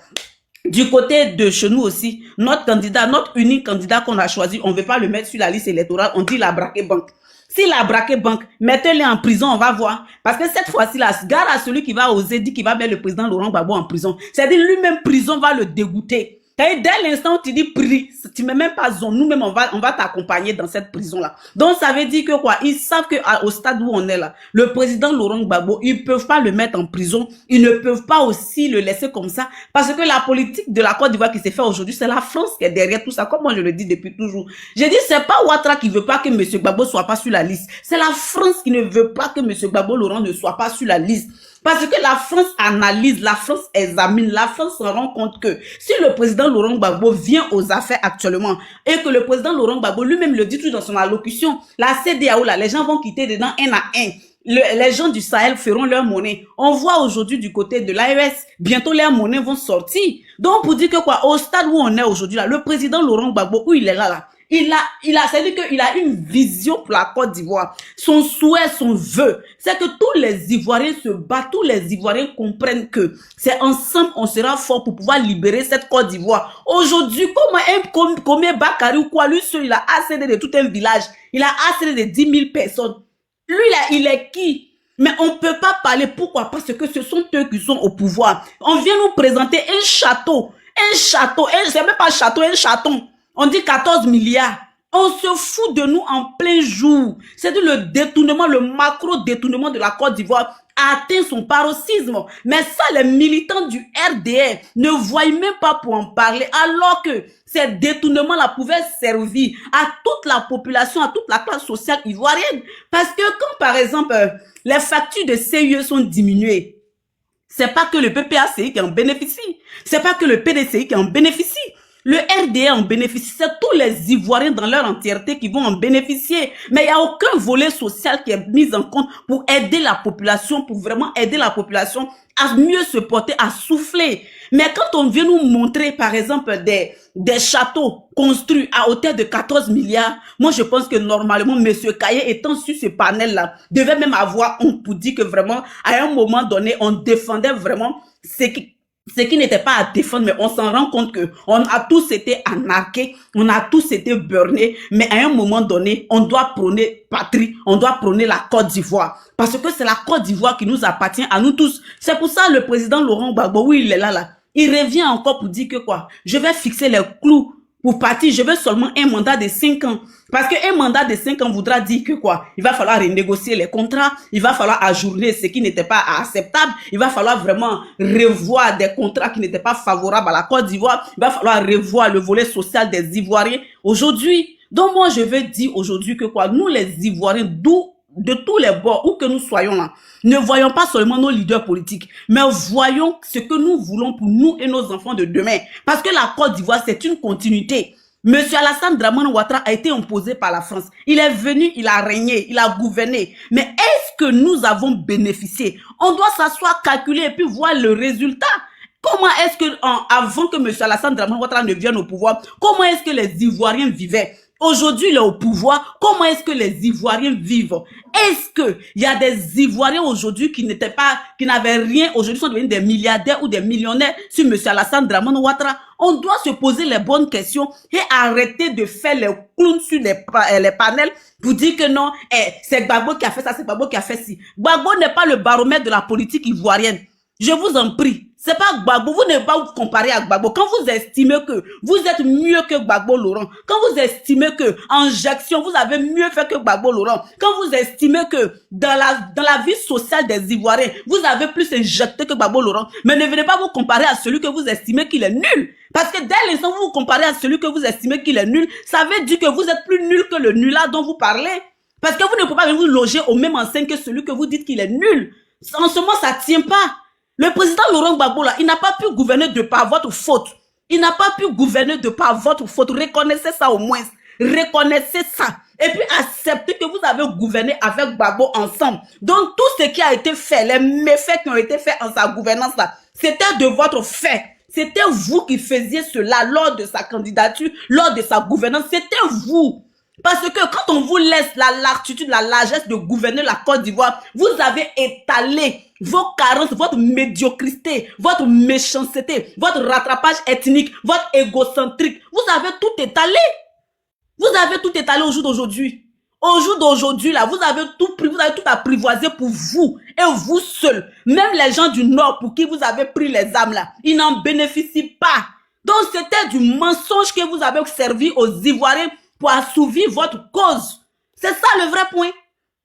Du côté de chez nous aussi, notre candidat, notre unique candidat qu'on a choisi, on ne veut pas le mettre sur la liste électorale, on dit il a braqué banque. S'il a braqué banque, mettez-le en prison, on va voir. Parce que cette fois-ci, là, gare à celui qui va oser dire qu'il va mettre le président Laurent Gbagbo en prison. C'est-à-dire lui-même, prison va le dégoûter. Dès l'instant où tu dis prie, tu ne mets même pas zone, nous-mêmes, on va t'accompagner dans cette prison-là. Donc, ça veut dire que quoi? Ils savent qu'au stade où on est là, le président Laurent Gbagbo, ils peuvent pas le mettre en prison. Ils ne peuvent pas aussi le laisser comme ça. Parce que la politique de la Côte d'Ivoire qui s'est fait aujourd'hui, c'est la France qui est derrière tout ça. Comme moi, je le dis depuis toujours. J'ai dit, c'est pas Ouattara qui veut pas que M. Gbagbo soit pas sur la liste. C'est la France qui ne veut pas que M. Gbagbo Laurent ne soit pas sur la liste. Parce que la France analyse, la France examine, la France se rend compte que si le président Laurent Gbagbo vient aux affaires actuellement et que le président Laurent Gbagbo lui-même le dit tout dans son allocution, la CEDEAO, là, les gens vont quitter dedans un à un. Les gens du Sahel feront leur monnaie. On voit aujourd'hui du côté de l'AES, bientôt leurs monnaies vont sortir. Donc pour dire que quoi, au stade où on est aujourd'hui là, le président Laurent Gbagbo, où il est là, c'est-à-dire qu'il a une vision pour la Côte d'Ivoire. Son souhait, son vœu, c'est que tous les Ivoiriens se battent, tous les Ivoiriens comprennent que c'est ensemble on sera fort pour pouvoir libérer cette Côte d'Ivoire. Aujourd'hui, combien Bakary ou quoi, lui seul, il a asséné de tout un village, il a asséné de 10 000 personnes. Lui, là, il est qui? Mais on ne peut pas parler. Pourquoi? Parce que ce sont eux qui sont au pouvoir. On vient nous présenter un château, c'est même pas un château, un chaton. On dit 14 milliards. On se fout de nous en plein jour. C'est-à-dire le détournement, le macro-détournement de la Côte d'Ivoire a atteint son paroxysme. Mais ça, les militants du RDR ne voient même pas pour en parler, alors que ces détournements-là pouvaient servir à toute la population, à toute la classe sociale ivoirienne. Parce que quand, par exemple, les factures de CIE sont diminuées, c'est pas que le PPACI qui en bénéficie, c'est pas que le PDCI qui en bénéficie. Le RDA en bénéficie, c'est tous les Ivoiriens dans leur entièreté qui vont en bénéficier. Mais il n'y a aucun volet social qui est mis en compte pour aider la population, pour vraiment aider la population à mieux se porter, à souffler. Mais quand on vient nous montrer, par exemple, des châteaux construits à hauteur de 14 milliards, moi je pense que normalement, M. Kaye étant sur ce panel-là, devait même avoir honte pour dire que vraiment, à un moment donné, on défendait vraiment ce qui n'était pas à défendre, mais on s'en rend compte que on a tous été anarqués, on a tous été burnés, mais à un moment donné, on doit prôner patrie, on doit prôner la Côte d'Ivoire. Parce que c'est la Côte d'Ivoire qui nous appartient à nous tous. C'est pour ça le président Laurent Gbagbo, oui, il est là. Il revient encore pour dire que quoi, je vais fixer les clous pour partir, je veux seulement un mandat de 5 ans. Parce qu'un mandat de 5 ans voudra dire que quoi, il va falloir renégocier les contrats, il va falloir ajourner ce qui n'était pas acceptable, il va falloir vraiment revoir des contrats qui n'étaient pas favorables à la Côte d'Ivoire, il va falloir revoir le volet social des Ivoiriens aujourd'hui. Donc moi je veux dire aujourd'hui que quoi, nous les Ivoiriens, de tous les bords, où que nous soyons là, ne voyons pas seulement nos leaders politiques, mais voyons ce que nous voulons pour nous et nos enfants de demain. Parce que la Côte d'Ivoire, c'est une continuité. Monsieur Alassane Dramane Ouattara a été imposé par la France. Il est venu, il a régné, il a gouverné. Mais est-ce que nous avons bénéficié? On doit s'asseoir, calculer et puis voir le résultat. Comment est-ce que, avant que monsieur Alassane Dramane Ouattara ne vienne au pouvoir, comment est-ce que les Ivoiriens vivaient? Aujourd'hui, il est au pouvoir. Comment est-ce que les Ivoiriens vivent? Est-ce que il y a des Ivoiriens aujourd'hui qui n'avaient rien, aujourd'hui sont devenus des milliardaires ou des millionnaires sur monsieur Alassane Dramane Ouattara? On doit se poser les bonnes questions et arrêter de faire les clowns sur les panels pour dire que non, c'est Gbagbo qui a fait ça, c'est Gbagbo qui a fait ci. Gbagbo n'est pas le baromètre de la politique ivoirienne. Je vous en prie. C'est pas Gbagbo. Vous n'êtes pas vous comparer à Gbagbo. Quand vous estimez que vous êtes mieux que Gbagbo Laurent, quand vous estimez que en Jackson, vous avez mieux fait que Gbagbo Laurent, quand vous estimez que dans la vie sociale des Ivoiriens, vous avez plus injecté que Gbagbo Laurent, mais ne venez pas vous comparer à celui que vous estimez qu'il est nul. Parce que dès l'instant où vous vous comparez à celui que vous estimez qu'il est nul, ça veut dire que vous êtes plus nul que le nulard dont vous parlez. Parce que vous ne pouvez pas vous loger au même enseigne que celui que vous dites qu'il est nul. En ce moment, ça tient pas. Le président Laurent Gbagbo, là, il n'a pas pu gouverner de par votre faute. Il n'a pas pu gouverner de par votre faute. Reconnaissez ça au moins. Reconnaissez ça. Et puis acceptez que vous avez gouverné avec Gbagbo ensemble. Donc tout ce qui a été fait, les méfaits qui ont été faits en sa gouvernance là, c'était de votre fait. C'était vous qui faisiez cela lors de sa candidature, lors de sa gouvernance. C'était vous. Parce que quand on vous laisse la largitude, la largesse de gouverner la Côte d'Ivoire, vous avez étalé vos carences, votre médiocrité, votre méchanceté, votre rattrapage ethnique, votre égocentrique. Vous avez tout étalé. Vous avez tout étalé au jour d'aujourd'hui. Au jour d'aujourd'hui, là, vous avez tout pris, vous avez tout apprivoisé pour vous et vous seul. Même les gens du Nord pour qui vous avez pris les âmes, là, ils n'en bénéficient pas. Donc, c'était du mensonge que vous avez servi aux Ivoiriens pour assouvir votre cause. C'est ça le vrai point.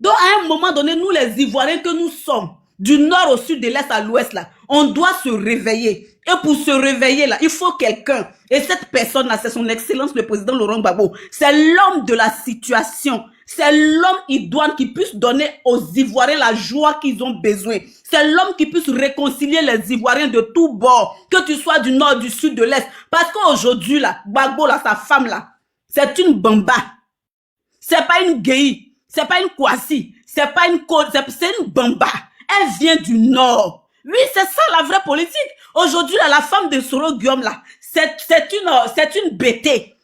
Donc, à un moment donné, nous, les Ivoiriens que nous sommes, du nord au sud, de l'est à l'ouest, là, on doit se réveiller. Et pour se réveiller, là, il faut quelqu'un. Et cette personne-là, c'est son excellence, le président Laurent Gbagbo. C'est l'homme de la situation. C'est l'homme idoine qui puisse donner aux Ivoiriens la joie qu'ils ont besoin. C'est l'homme qui puisse réconcilier les Ivoiriens de tous bords, que tu sois du nord, du sud, de l'est. Parce qu'aujourd'hui, là, Gbagbo, là, sa femme, là, c'est une bamba. C'est pas une gay, c'est pas une kwasi, c'est pas une côte, c'est une bamba. Elle vient du nord. Oui, c'est ça la vraie politique. Aujourd'hui, là, la femme de Soro Guillaume, là, c'est une bêtée.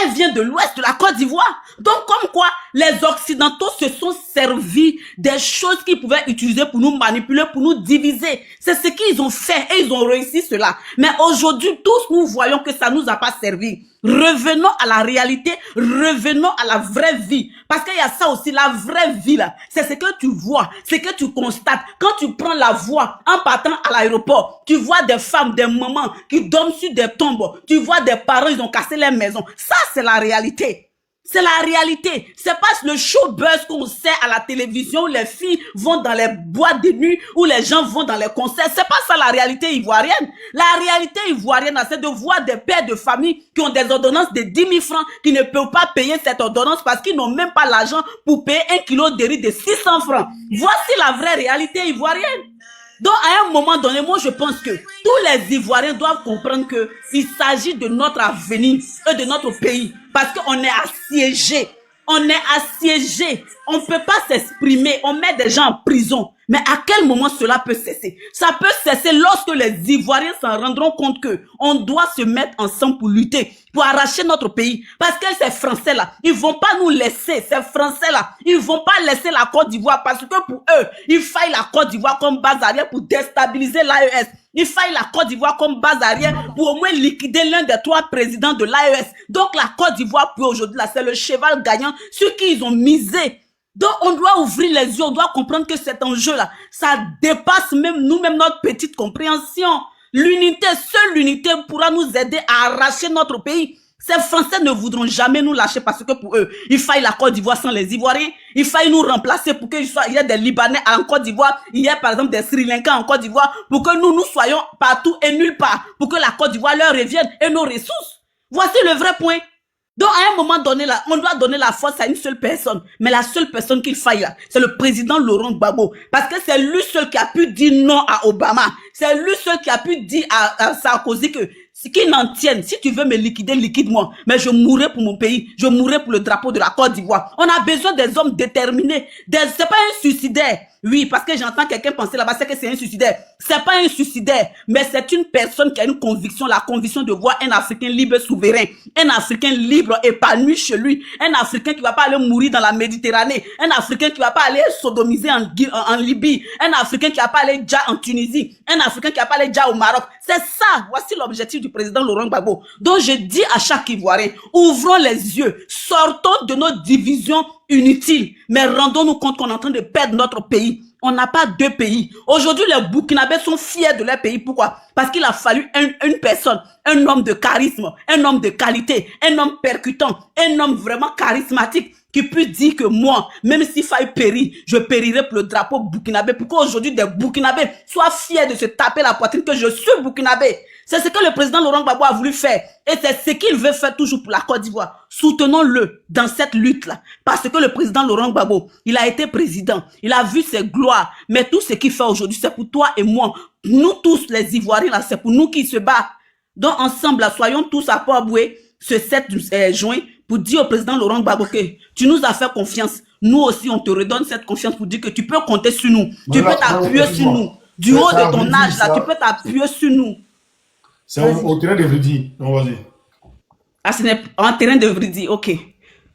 Elle vient de l'ouest de la Côte d'Ivoire. Donc, comme quoi, les Occidentaux se sont servis des choses qu'ils pouvaient utiliser pour nous manipuler, pour nous diviser. C'est ce qu'ils ont fait et ils ont réussi cela. Mais aujourd'hui, tous nous voyons que ça nous a pas servi. Revenons à la réalité, revenons à la vraie vie. Parce qu'il y a ça aussi, la vraie vie là. C'est ce que tu vois, ce que tu constates. Quand tu prends la voie en partant à l'aéroport, tu vois des femmes, des mamans qui dorment sur des tombes. Tu vois des parents, ils ont cassé les maisons. Ça, c'est la réalité. C'est la réalité. C'est pas le showbuzz qu'on sait à la télévision où les filles vont dans les boîtes de nuit, où les gens vont dans les concerts. C'est pas ça la réalité ivoirienne. La réalité ivoirienne, c'est de voir des pères de famille qui ont des ordonnances de 10 000 francs, qui ne peuvent pas payer cette ordonnance parce qu'ils n'ont même pas l'argent pour payer 1 kilo de riz de 600 francs. Voici la vraie réalité ivoirienne. Donc, à un moment donné, moi, je pense que tous les Ivoiriens doivent comprendre que il s'agit de notre avenir et de notre pays. Parce qu'on est assiégés. On est assiégés. On ne peut pas s'exprimer. On met des gens en prison. Mais à quel moment cela peut cesser? Ça peut cesser lorsque les Ivoiriens s'en rendront compte que on doit se mettre ensemble pour lutter, pour arracher notre pays. Parce que ces Français-là, ils vont pas nous laisser. Ces Français-là, ils vont pas laisser la Côte d'Ivoire parce que pour eux, il faille la Côte d'Ivoire comme base arrière pour déstabiliser l'AES. Il faille la Côte d'Ivoire comme base arrière pour au moins liquider l'un des 3 présidents de l'AES. Donc la Côte d'Ivoire, pour aujourd'hui, là, c'est le cheval gagnant sur qui ils ont misé. Donc, on doit ouvrir les yeux, on doit comprendre que cet enjeu-là, ça dépasse même nous-mêmes notre petite compréhension. L'unité, seule l'unité pourra nous aider à arracher notre pays. Ces Français ne voudront jamais nous lâcher parce que pour eux, il faille la Côte d'Ivoire sans les Ivoiriens. Il faille nous remplacer pour qu'il y ait des Libanais en Côte d'Ivoire. Il y ait par exemple des Sri Lankais en Côte d'Ivoire pour que nous soyons partout et nulle part. Pour que la Côte d'Ivoire leur revienne et nos ressources. Voici le vrai point. Donc, à un moment donné, là, on doit donner la force à une seule personne. Mais la seule personne qu'il faille là, c'est le président Laurent Gbagbo. Parce que c'est lui seul qui a pu dire non à Obama. C'est lui seul qui a pu dire à Sarkozy que qu'il n'en tienne. Si tu veux me liquider, liquide-moi. Mais je mourrai pour mon pays. Je mourrai pour le drapeau de la Côte d'Ivoire. On a besoin des hommes déterminés. C'est pas un suicidaire. Oui, parce que j'entends quelqu'un penser là-bas, c'est que c'est un suicidaire. C'est pas un suicidaire, mais c'est une personne qui a une conviction, la conviction de voir un Africain libre, souverain, un Africain libre, épanoui chez lui, un Africain qui va pas aller mourir dans la Méditerranée, un Africain qui va pas aller sodomiser en Libye, un Africain qui va pas aller déjà en Tunisie, un Africain qui va pas aller déjà au Maroc. C'est ça, voici l'objectif du président Laurent Gbagbo. Donc je dis à chaque Ivoirien, ouvrons les yeux, sortons de nos divisions inutiles, mais rendons-nous compte qu'on est en train de perdre notre pays. On n'a pas 2 pays. Aujourd'hui, les Burkinabés sont fiers de leur pays. Pourquoi? Parce qu'il a fallu une personne, un homme de charisme, un homme de qualité, un homme percutant, un homme vraiment charismatique qui puisse dire que moi, même s'il faille périr, je périrai pour le drapeau burkinabé. Pour qu'aujourd'hui, des Burkinabés soient fiers de se taper la poitrine que je suis Burkinabé. C'est ce que le président Laurent Gbagbo a voulu faire. Et c'est ce qu'il veut faire toujours pour la Côte d'Ivoire. Soutenons-le dans cette lutte-là. Parce que le président Laurent Gbagbo, il a été président. Il a vu ses gloires. Mais tout ce qu'il fait aujourd'hui, c'est pour toi et moi. Nous tous, les Ivoiriens, là, c'est pour nous qui se battent. Donc, ensemble, là, soyons tous à Port-Boué ce 7 juin pour dire au président Laurent Gbagbo que tu nous as fait confiance. Nous aussi, on te redonne cette confiance pour dire que tu peux compter sur nous. Tu peux t'appuyer sur nous. Du haut de ton âge, là, tu peux t'appuyer sur nous. C'est au terrain de Vridi. Non, vas-y. Ah, ce n'est en terrain de Vridi, ok.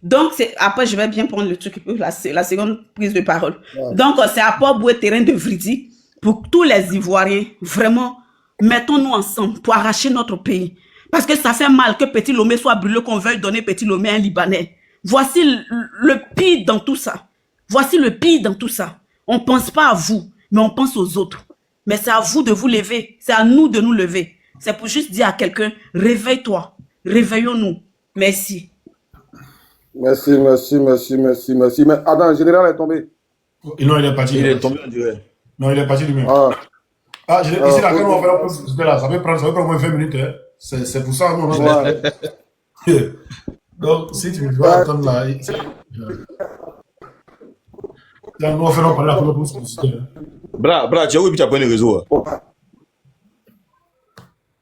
Donc, après, je vais bien prendre le truc, la seconde prise de parole. Ouais. Donc, c'est à Port-Boué, terrain de Vridi, pour tous les Ivoiriens, vraiment, mettons-nous ensemble pour arracher notre pays. Parce que ça fait mal que Petit Lomé soit brûlé, qu'on veuille donner Petit Lomé à un Libanais. Voici le pire dans tout ça. Voici le pire dans tout ça. On ne pense pas à vous, mais on pense aux autres. Mais c'est à vous de vous lever. C'est à nous de nous lever. C'est pour juste dire à quelqu'un, réveille-toi, réveillons-nous. Merci. Merci. Mais attends, le général est tombé. Non, il est parti. Il est tombé, on dirait. Non, il est parti lui-même. Ici, là, quand on va faire un peu là, ça peut prendre au moins 20 minutes. Hein. C'est pour ça, non, non. Donc, si tu veux attendre là. Nous, on fait nos parler après pour se Bra, tu as où et puis tu as pris les réseaux.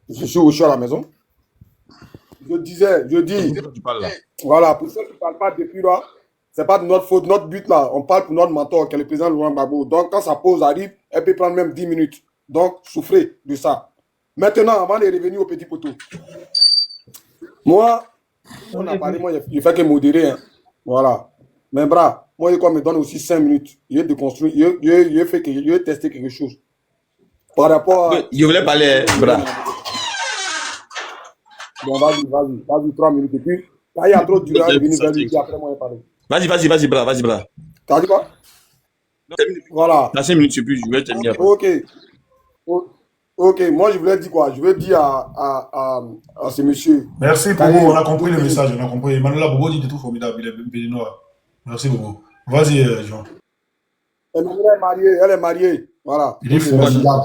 Je suis à la maison. Je dis, Tu parles là. voilà, pour ceux qui ne parlent pas depuis là, ce n'est pas de notre faute, notre but là. On parle pour notre mentor, qui est le président Laurent Gbagbo. Donc, quand sa pause arrive, elle peut prendre même 10 minutes. Donc, souffrez de ça. Maintenant, avant de revenir au petit poteau. Moi, on a parlé, moi, je fais que modérer. Hein. Voilà. Mais bras, moi, il me donne aussi 5 minutes. Je vais déconstruire, je vais tester quelque chose. Par rapport à... Je voulais parler, bras. Bon, vas-y, 3 minutes. Et puis, quand il y a trop de durée, je vais venir vers lui, après moi, je parler. Vas-y, bras. T'as dit quoi? Voilà. Dans 5 minutes, je vais terminer après. Ok, moi je voulais dire quoi? Je veux dire à ce monsieur. Merci Bobo, on a compris le message, on a compris. Manuela Bobo dit tout formidable, il est béninois. Merci Bobo. Vas-y, Jean. Elle est mariée. Voilà. Il est formidable.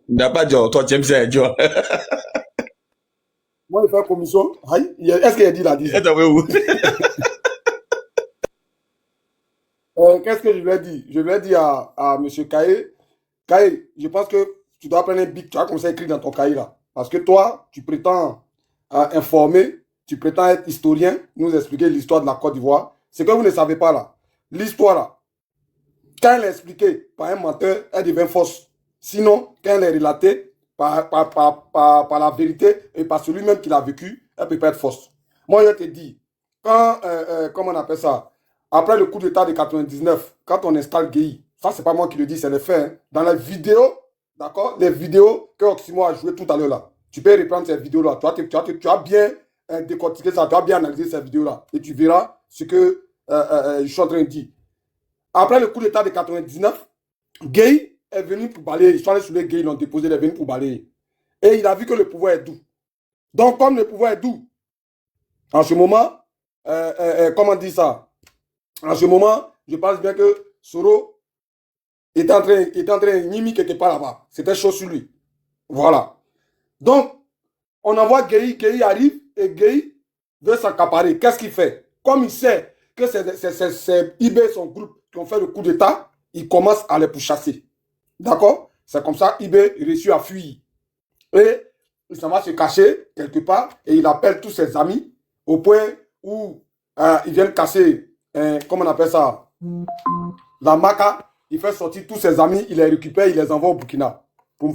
Il n'a pas dit, toi tu aimes ça, Joe. Moi, il fait commission. Est-ce qu'il a dit la dit? Qu'est-ce que je lui ai dit? Je lui ai dit à monsieur Kaye, je pense que tu dois prendre un bic, tu as commencé à écrire dans ton cahier là. Parce que toi, tu prétends informer, tu prétends être historien, nous expliquer l'histoire de la Côte d'Ivoire. C'est que vous ne savez pas là. L'histoire là, quand elle est expliquée par un menteur, elle devient fausse. Sinon, quand elle est relatée par la vérité et par celui-même qui l'a vécu, elle peut pas être fausse. Moi, je te dis, quand, comment on appelle ça? Après le coup d'État de 99, quand on installe GI, ça, c'est pas moi qui le dis, c'est les faits. Hein. Dans les vidéos, d'accord, les vidéos que Oximo a joué tout à l'heure là, tu peux reprendre ces vidéos-là. Tu as bien décortiqué ça, tu as bien analysé ces vidéos-là. Et tu verras ce que je suis en train de dire. Après le coup d'État de 99, Gay est venu pour balayer. Ils sont allés sur les gays, ils l'ont déposé, il est venu pour balayer. Et il a vu que le pouvoir est doux. Donc, comme le pouvoir est doux, en ce moment, comment on dit ça? En ce moment, je pense bien que Soro était en train de nimi quelque part là-bas. C'était chaud sur lui. Voilà. Donc, on envoie Gay, Gay arrive et Gay veut s'accaparer. Qu'est-ce qu'il fait? Comme il sait que c'est IB, son groupe, qui ont fait le coup d'État, il commence à les pourchasser. D'accord? C'est comme ça, IB réussit à fuir. Et il s'en va se cacher quelque part et il appelle tous ses amis au point où ils viennent casser, comment on appelle ça? La maca. Il fait sortir tous ses amis, il les récupère, il les envoie au Burkina pour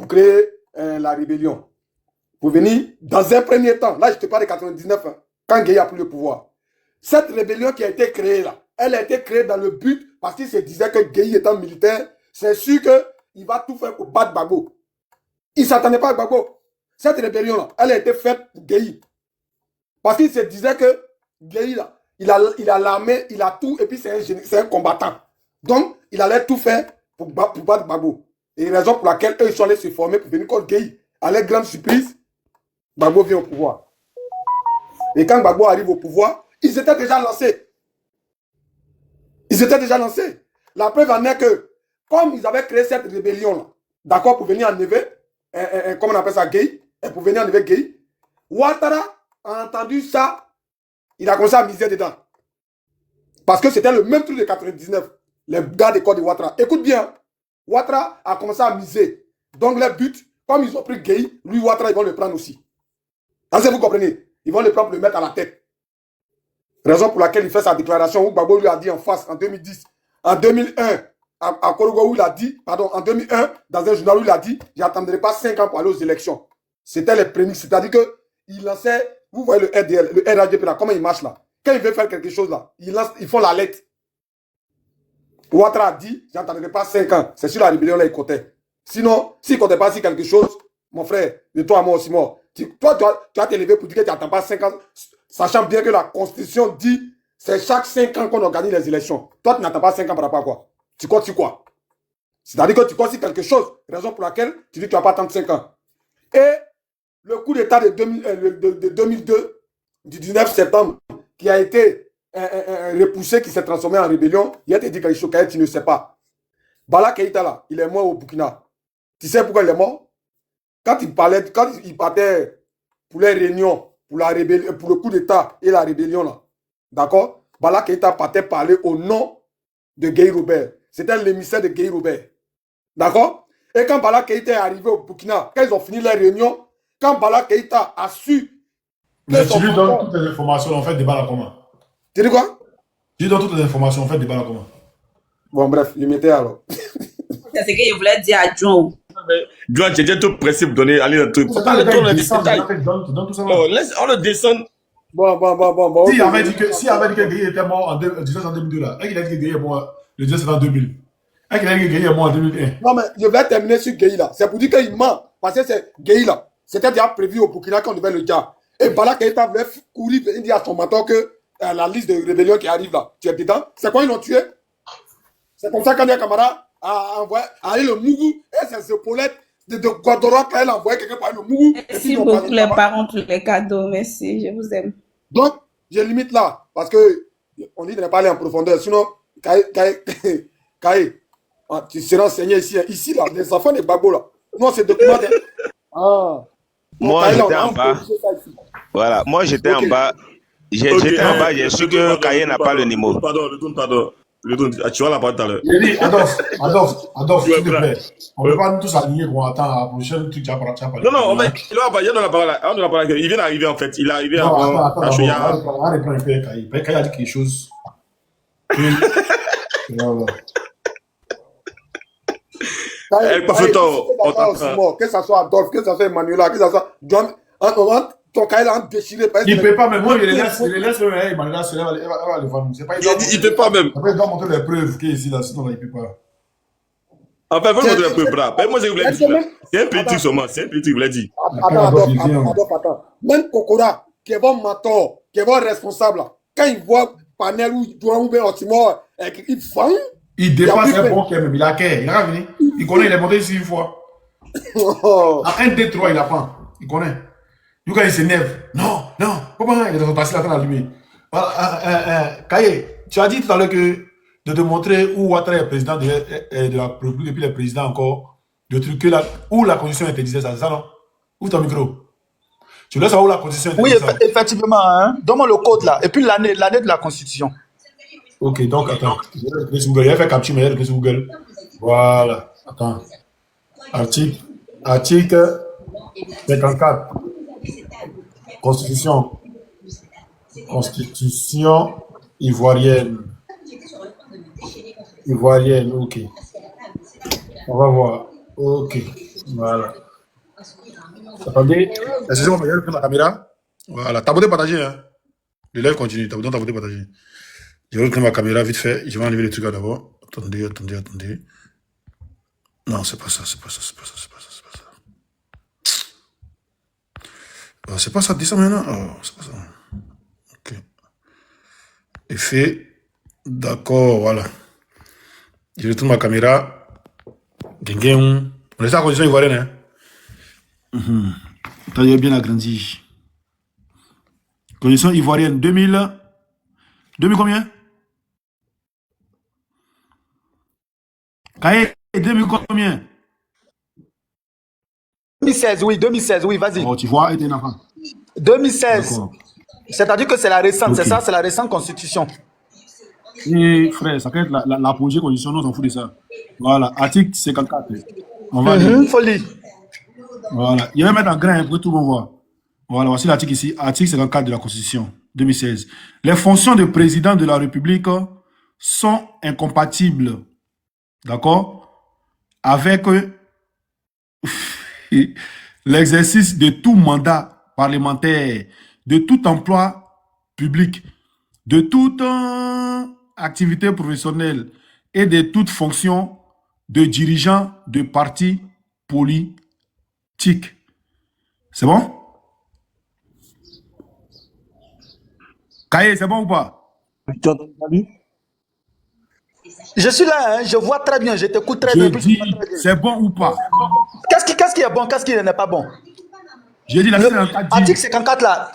créer la rébellion. Pour venir, dans un premier temps, là je te parle de 99, hein, quand Gueye a pris le pouvoir. Cette rébellion qui a été créée là, elle a été créée dans le but, parce qu'il se disait que Gueye étant militaire, c'est sûr qu'il va tout faire pour battre Gbagbo. Il ne s'attendait pas à Gbagbo. Cette rébellion là, elle a été faite pour Gueye. Parce qu'il se disait que Gueye là, il a l'armée, il a tout, et puis c'est un combattant. Donc, il allait tout faire pour battre Gbagbo. Et raison pour laquelle eux, ils sont allés se former pour venir contre Gueye. À leur grande surprise, Gbagbo vient au pouvoir. Et quand Gbagbo arrive au pouvoir, ils étaient déjà lancés. La preuve en est que, comme ils avaient créé cette rébellion-là, d'accord, pour venir enlever, comment on appelle ça, Gueye, et pour venir enlever Gueye, Ouattara a entendu ça. Il a commencé à miser dedans. Parce que c'était le même truc de 99. Les gars de Côte de Ouattara. Écoute bien. Ouattara a commencé à miser. Donc, le but, comme ils ont pris Gueye, lui, Ouattara, ils vont le prendre aussi. Est-ce que vous comprenez? Ils vont le prendre pour le mettre à la tête. Raison pour laquelle il fait sa déclaration où Gbagbo lui a dit en face en 2010. En 2001, à Korogo, où il a dit, pardon, en 2001, dans un journal où il a dit, j'attendrai pas 5 ans pour aller aux élections. C'était les prémices. C'est-à-dire qu'il lançait. Vous voyez le RDL, le RADP là, comment il marche là? Quand il veut faire quelque chose là, ils font la lettre. Ouattara a dit, j'attendrai pas 5 ans. C'est sur la rébellion là, il comptait. Sinon, s'il ne comptait pas sur quelque chose, mon frère, de toi à moi aussi mort. Toi, tu vas t'élever pour dire que tu n'attends pas 5 ans, sachant bien que la Constitution dit, c'est chaque 5 ans qu'on organise les élections. Toi, tu n'attends pas 5 ans par rapport à quoi? Tu comptes sur quoi? C'est-à-dire que tu comptes sur quelque chose, raison pour laquelle tu dis que tu ne vas pas attendre 5 ans. Et le coup d'État de 2002, du 19 septembre, qui a été repoussé, qui s'est transformé en rébellion, il a été dit que tu ne sais pas. Bala Keïta là, il est mort au Burkina. Tu sais pourquoi il est mort? Quand il partait pour les réunions, pour le coup d'État et la rébellion là, d'accord? Bala Keïta partait parler au nom de Guy Robert. C'était l'émissaire de Guy Robert. D'accord? Et quand Bala Keïta est arrivé au Burkina, quand ils ont fini leur réunion, quand Bala Keïta a su... Mais tu lui donnes toutes les informations, en fait, des balles à comment? Tu dis quoi? Tu lui donnes toutes les informations, en fait, des balles à comment? Bon, bref, il mettait alors. C'est ce que je voulais dire à John. John, tu es déjà tout pressé pour donner, aller dans le truc. Faut pas le tour de détails. Oh, laisse, on le descend. Bon. S'il avait dit que Gueye était mort en 2002, là, et qu'il a dit que Gueye est mort le 10 septembre 2000, et qu'il a dit que Gueye est mort en 2001. Non, mais je vais terminer sur Gueye là. C'est pour dire qu'il ment. Parce que c'est Gueye là. C'était déjà prévu au Burkina qu'on devait le dire. Et Bala Keïta voulait courir et dire à son mentor que la liste de rébellion qui arrive là, tu es dedans. C'est quoi, ils l'ont tué? C'est comme ça qu'Andia Camara a envoyé le Mougou et ses épaulettes de Godora qu'elle a envoyé quelqu'un par le Mougou. Merci beaucoup les parents pour les cadeaux. Merci, je vous aime. Donc, je limite là, parce que on dit de ne pas aller en profondeur. Sinon, Kaye, tu seras enseigné ici. Ici, là, les enfants des babos là. Non, c'est documenté. Moi, j'étais en bas. Voilà, moi, j'étais en bas. J'étais en bas, j'ai su que Kaye n'a pas le numéro. Pardon. Tu vois la parole tout à l'heure. J'ai dit, Adolphe, s'il te plaît. On ne peut pas tous aligner qu'on attend la prochaine truc, tu vas parler. Non, mais il donne la parole. Il vient d'arriver, en fait. Il est arrivé avant. Attends, on va reprendre un peu Kaye. Kaye a dit quelque chose. Voilà. Que ce soit Adolphe, que ce soit Emmanuela, que ce soit John, ton Kaye là, déchiré. Il ne peut pas, mais moi, je les laisse, Emmanuela, elle va le voir. Il ne peut pas même. Après, il doit montrer les preuves qu'il est ici, là, sinon, il ne peut pas. Enfin, il faut montrer les preuves, là. Moi, je voulais dire. C'est un petit truc seulement, c'est un petit truc, je voulais dire. Attends. Même Kokora, qui est bon mentor, qui est bon responsable, quand il voit Panel ou Douan ou bien Otimor, il fang. Il dépasse un bon même, il a qu'à, il a venu. Il connaît, il est monté ici une fois. À 1, 2, 3, il apprend. Il connaît. Du coup, il s'énerve. Non, comment il est dans son taxi, là, dans la lumière. Kaye, tu as dit tout à l'heure que de te montrer où Ouattara est président de la République et puis le président encore, de truquer là, où la constitution interdisait ça, c'est ça, non? Ouvre ton micro. Tu laisses savoir où la constitution interdisait ça. Oui, effectivement. Hein. Donne-moi le code là. Et puis l'année de la constitution. Ok, donc attends. Il a fait capture, mais il a sur Google. Voilà. Attends. Article 54. Constitution ivoirienne. Ok. On va voir. Ok. Voilà. Attendez. Excusez-moi, je vais prendre la caméra. Voilà. T'as partagé, hein? Le live continue. T'as partagé. Je vais prendre ma caméra vite fait. Je vais enlever les trucs là d'abord. Attendez. Non, c'est pas ça. C'est pas ça, dis ça maintenant. Oh, c'est pas ça. Ok. Effet. D'accord, voilà. Je retourne ma caméra. On est à la condition ivoirienne, hein? T'as bien agrandi. Condition ivoirienne 2000 combien? Kaye, 2000 combien? 2016, oui, vas-y. Oh, tu vois, et un enfant. 2016. C'est-à-dire que c'est la récente, okay. C'est ça, c'est la récente constitution. Et frère, ça peut être la projet constitution, on s'en fout de ça. Voilà, article 54. On va lire. Folie. Voilà, il va mettre en grain pour que tout le monde voit. Voilà, voici l'article ici, article 54 de la Constitution 2016. Les fonctions de président de la République sont incompatibles, d'accord, avec l'exercice de tout mandat parlementaire, de tout emploi public, de toute activité professionnelle et de toute fonction de dirigeant de parti politique. C'est bon? Kaye, c'est bon ou pas? Je suis là, hein, je vois très bien, je t'écoute très bien. Je dis, c'est bon ou pas? Qu'est-ce qui est bon, qu'est-ce qui n'est pas bon? J'ai dit l'article 54 là,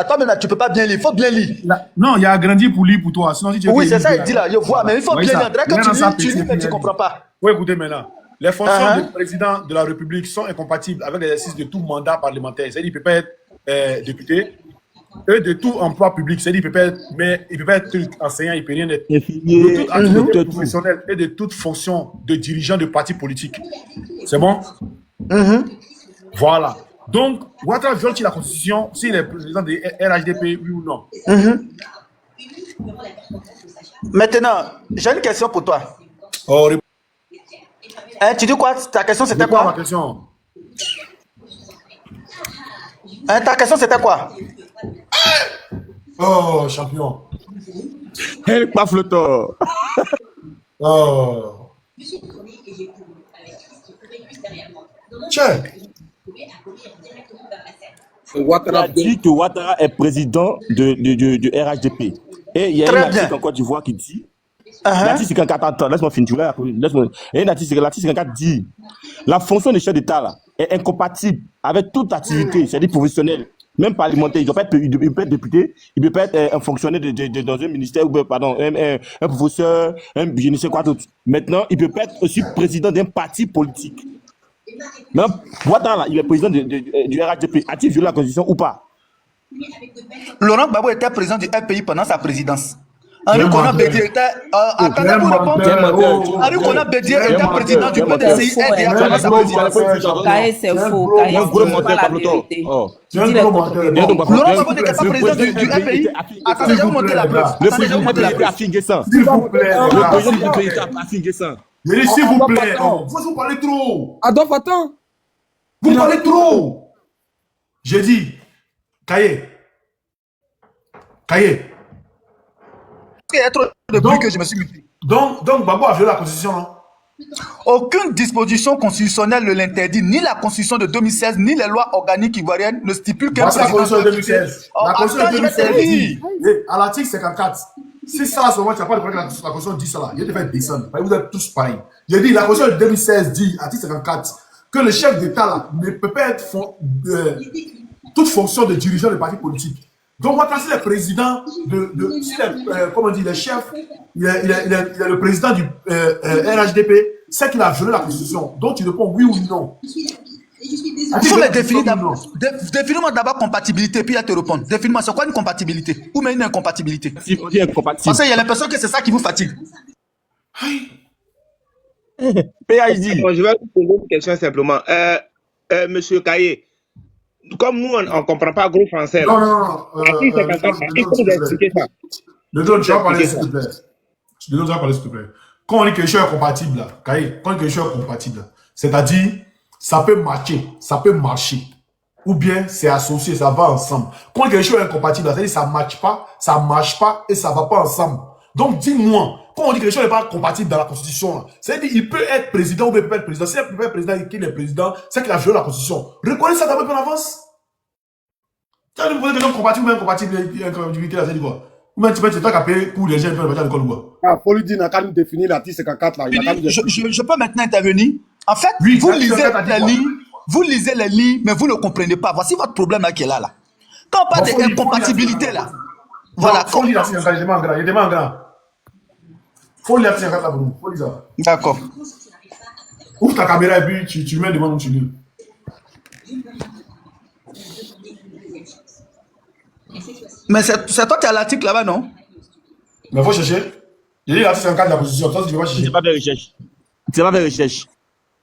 toi-même là, tu ne peux pas bien lire, il faut bien lire. Non, il y a agrandi pour lire pour toi. Sinon, si tu oui, c'est ça, il dit là, je vois, mais il faut bien lire. Quand tu lis, mais tu ne comprends pas. Oui, écoutez maintenant. Les fonctions du président de la République sont incompatibles avec l'exercice de tout mandat parlementaire. C'est-à-dire qu'il ne peut pas être député, Et de tout emploi public. C'est-à-dire qu'il ne peut pas être enseignant, il ne peut rien être. De toute activité professionnelle et de toute fonction de dirigeant de parti politique. C'est bon? Voilà. Donc, Ouattara viole la Constitution s'il est président de RHDP, oui ou non? Maintenant, j'ai une question pour toi. Oh, tu dis quoi? Ta question, c'était quoi? Ma question. Ta question, c'était quoi? Oh, champion. Elle pas flottant. Oh. Tiens. Il a dit que Ouattara est président du RHDP. Et il y a un article en Côte d'Ivoire qui dit, l'article 54, attends, laisse-moi finir, il y a un article 54 dit, la fonction de chef d'État là, est incompatible avec toute activité, c'est-à-dire professionnelle, même parlementaire. Il peut pas être député, il peut pas être un fonctionnaire dans un ministère, ou pardon, un professeur, je ne sais quoi d'autre. Maintenant, il peut pas être aussi président d'un parti politique. Mais Ouattara là, il est président du RHDP. A-t-il violé la Constitution ou pas? Laurent Gbagbo était président du RPI pendant sa présidence. Henri Konan Bédié était. Attendez pour répondre. Henri Konan Bédié était président du PDCI pendant sa présidence. Kaye, c'est faux. Kaye, c'est pas la vérité. Laurent Gbagbo n'était pas président du RPI. Attendez, je vais vous montrer la preuve. Le président du pays était Afin Guessan. S'il vous plaît. Le président du pays était Afin Guessan. S'il vous plaît. Vous parlez trop. Adolphe, attends. Vous parlez trop. J'ai dit. Kaye. Il y a trop de bruit que je me suis muté. Donc Gbagbo a violé la Constitution, non? Aucune disposition constitutionnelle ne l'interdit, ni la Constitution de 2016, ni les lois organiques ivoiriennes ne stipulent qu'un président. La Constitution de 2016. La Constitution de 2016 dit, à l'article 54, si ça, à ce moment, tu n'as pas de problème, la Constitution dit ça là. Il devait descendre. Vous êtes tous pareils. J'ai dit, la Constitution de 2016 dit, article 54, que le chef d'État là ne peut pas être toute fonction de dirigeant de parti politique. Donc, Ouattara, s'il est président comment on dit, le chef, il est le président du RHDP, c'est qu'il a violé la Constitution. Donc, tu réponds oui ou non. Il faut les définir d'abord. Définis-moi d'abord compatibilité, puis à te répondre. Définis-moi, c'est quoi une compatibilité? Ou même une incompatibilité? Parce qu'il y a l'impression que c'est ça qui vous fatigue. PhD. Bon, je vais vous poser une question simplement. Monsieur Kaye, comme nous, on ne comprend pas gros français. Là. Non. Il faut nous expliquer ça. Tu vas parler, s'il te plaît. Quand on dit que quelque chose est compatible, là, Kaye, quand quelque chose est compatible, c'est-à-dire, ça peut marcher. Ou bien, c'est associé, ça va ensemble. Quand quelque chose est incompatible, c'est-à-dire, ça ne marche pas et ça ne va pas ensemble. Donc, dis-moi, quand on dit que quelque chose n'est pas compatible dans la Constitution, c'est-à-dire qu'il peut être président ou bien il peut pas être président. Si il peut être président et qu'il est président, c'est qu'il a violé la Constitution. Reconnais ça d'abord en avance. Tu as une posé des gens compatibles ou incompatibles, incompatibilité, là, c'est quoi? Ou même tu peux t'as qu'à payer pour les gens qui peuvent aller à l'école ou quoi? Ah, faut lui dire, n'a qu'à nous définir l'article 54 là. Je peux maintenant intervenir. En fait, oui, vous lisez les lignes, mais vous ne comprenez pas. Voici votre problème là qui est là. Quand on parle d'incompatibilité là, voilà. Faut lire l'article 54, il est tellement grand. Faut lire l'article 54 là, Bruno. Faut lire ça. D'accord. Ouvre ta caméra et puis tu mets devant nous, tu lis. Mais c'est toi qui as l'article là-bas, non? Mais il faut chercher. Il y a l'article 54 de la Constitution. Toi, tu ne vas pas chercher. Tu n'as pas fait recherche.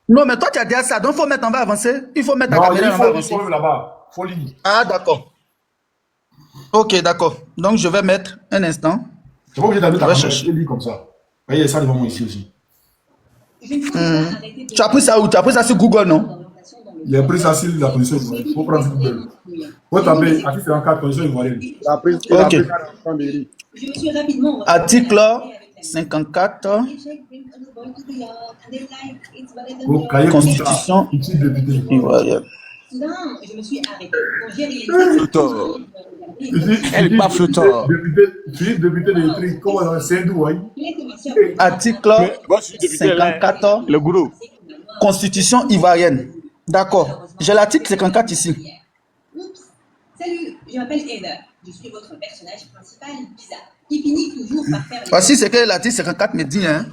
Non, mais toi, tu as dit ça. Donc, il faut mettre en bas avancé. Il faut mettre ta caméra en bas avancé. Il faut là-bas. Il faut lire. Ah, d'accord. Ok, d'accord. Donc, je vais mettre un instant. Tu n'es pas obligé d'aller ta caméra. Je lis comme ça. Voyez, ça devant moi ici aussi. Tu as pris ça où? Tu as pris ça sur Google, non? Il a pris ça sur la Constitution ivoirienne. Il faut prendre Google. Il faut taper article 54, Constitution ivoirienne. Ok. Article 54. Constitution ivoirienne. Elle n'est pas flottant. Député de tri, comment c'est d'où? Article 54. Le gourou. Constitution ivoirienne. D'accord. J'ai l'article 54 ici. Salut, je m'appelle Heather. Je suis votre personnage principal, Pisa, qui finit toujours par faire... Voici ce que l'article 54 me dit. Hein.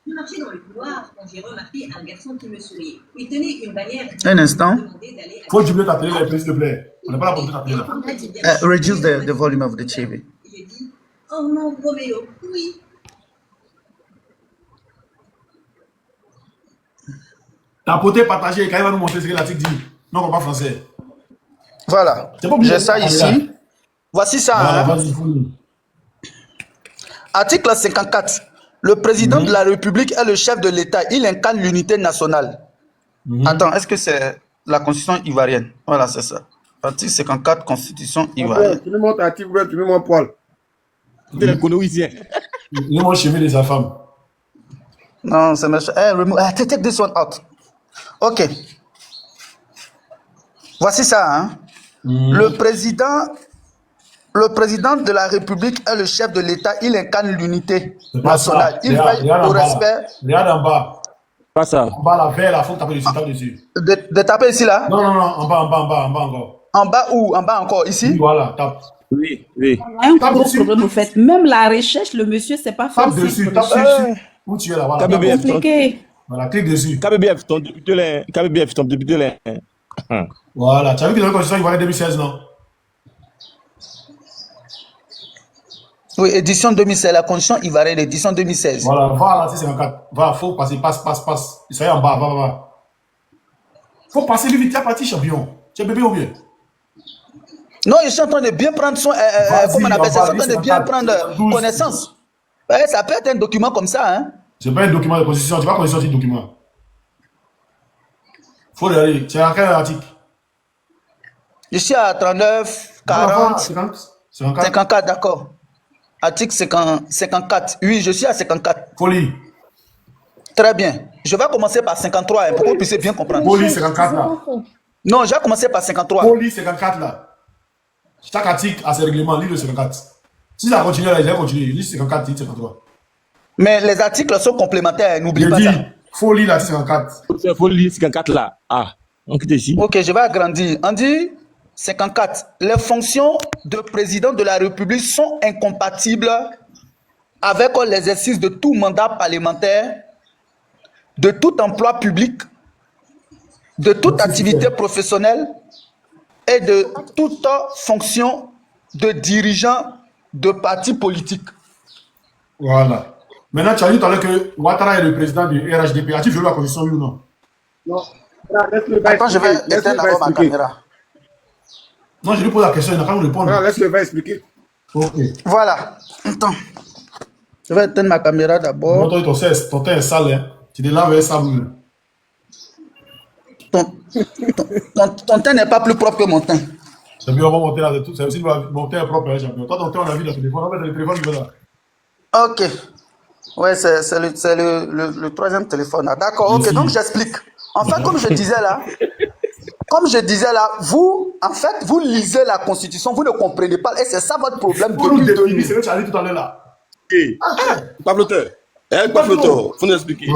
Je marchais dans le couloir quand j'ai remarqué un garçon qui me souriait. Il tenait une bannière. Un instant. Faut diminuer ta télé, s'il te plaît. On n'est pas là pour ta télé là. Reduce the volume of the TV. J'ai dit, oh non, Roméo, oui. Tapoter, partager, quand il va nous montrer ce que l'article dit. Non, on ne parle pas français. Voilà. J'ai ça ici. Voici ça. Voilà, hein. Article 54. Le président de la République est le chef de l'État. Il incarne l'unité nationale. Attends, est-ce que c'est la constitution ivoirienne? Voilà, c'est ça. Article 54, constitution ivoirienne. Tu me montres article, tu me montres poil. Tu es colonisien. Il montre chemin des femmes. Non, c'est monsieur. Take this one out. Ok. Voici ça. Hein. Le président de la République est le chef de l'État. Il incarne l'unité nationale. Il veille au respect. Regarde en bas. Pas ça. En bas, la veille, il faut taper dessus. Tape dessus. De taper ici, là? Non, en bas encore. En bas où? En bas encore, ici? Oui, voilà, tape. Oui. On a un gros problème, en fait. Même la recherche, le monsieur, c'est pas facile. Tape dessus, tape dessus. Où tu es là, voilà. C'est compliqué. Voilà, clique dessus. KBBF, ton député là. Voilà, tu as vu que dans la constitution ivoirienne 2016, non? Oui, édition 2016, la constitution ivoirienne, édition 2016. Voilà, va là, c'est 54. Va, faut passer, passe. Il s'agit en bas, va. Faut passer lui vite, tu as parti champion. Tu es bébé ou bien? Non, je suis en train de bien prendre son. Comment on appelle ça? Je suis en train de bien prendre connaissance. Ouais, ça peut être un document comme ça, hein? C'est pas un document de constitution, tu vas connaître ce document. Faut regarder, tu es à quel article? Je suis à 39, 40, 54, d'accord. Article 54. Oui, je suis à 54. Folie. Très bien. Je vais commencer par 53 hein, pour que vous puissiez bien comprendre. Folie, 54 là. Non, je vais commencer par 53. Folie, 54 là. Chaque article a ses règlements, lis le 54. Si ça continue là, il va continuer. Lis 54, lis 53. Mais les articles sont complémentaires, n'oubliez pas ça. Folie là, 54. Folie, 54 là. Ah, on quitte ici. Ok, je vais agrandir. On dit 54. Les fonctions de président de la République sont incompatibles avec l'exercice de tout mandat parlementaire, de tout emploi public, de toute activité professionnelle et de toute fonction de dirigeant de parti politique. Voilà. Maintenant, tu as dit tout à l'heure que Ouattara est le président du RHDP. As-tu violé la constitution, oui ou non? Non. Attends, je vais éteindre ma caméra. Non, je lui pose la question, il n'a qu'à nous répondre. Non, laisse-le faire expliquer. Ok. Voilà. Attends. Je vais éteindre ma caméra d'abord. Ton teint est sale, hein. Tu te laves avec sable. Ton teint n'est pas plus propre que mon teint. C'est bien, on va monter là de tout. C'est aussi mon teint est propre, hein, champion. Toi, ton teint, on a vu dans le téléphone. On va mettre le téléphone qui va là. Ok. Ouais, c'est le troisième téléphone. D'accord, ok, donc j'explique. En fait, comme je disais là, vous, en fait, vous lisez la Constitution, vous ne comprenez pas, et c'est ça votre problème. Pour nous définir, c'est ce que tu as dit tout à l'heure là. Pablo, faut nous expliquer.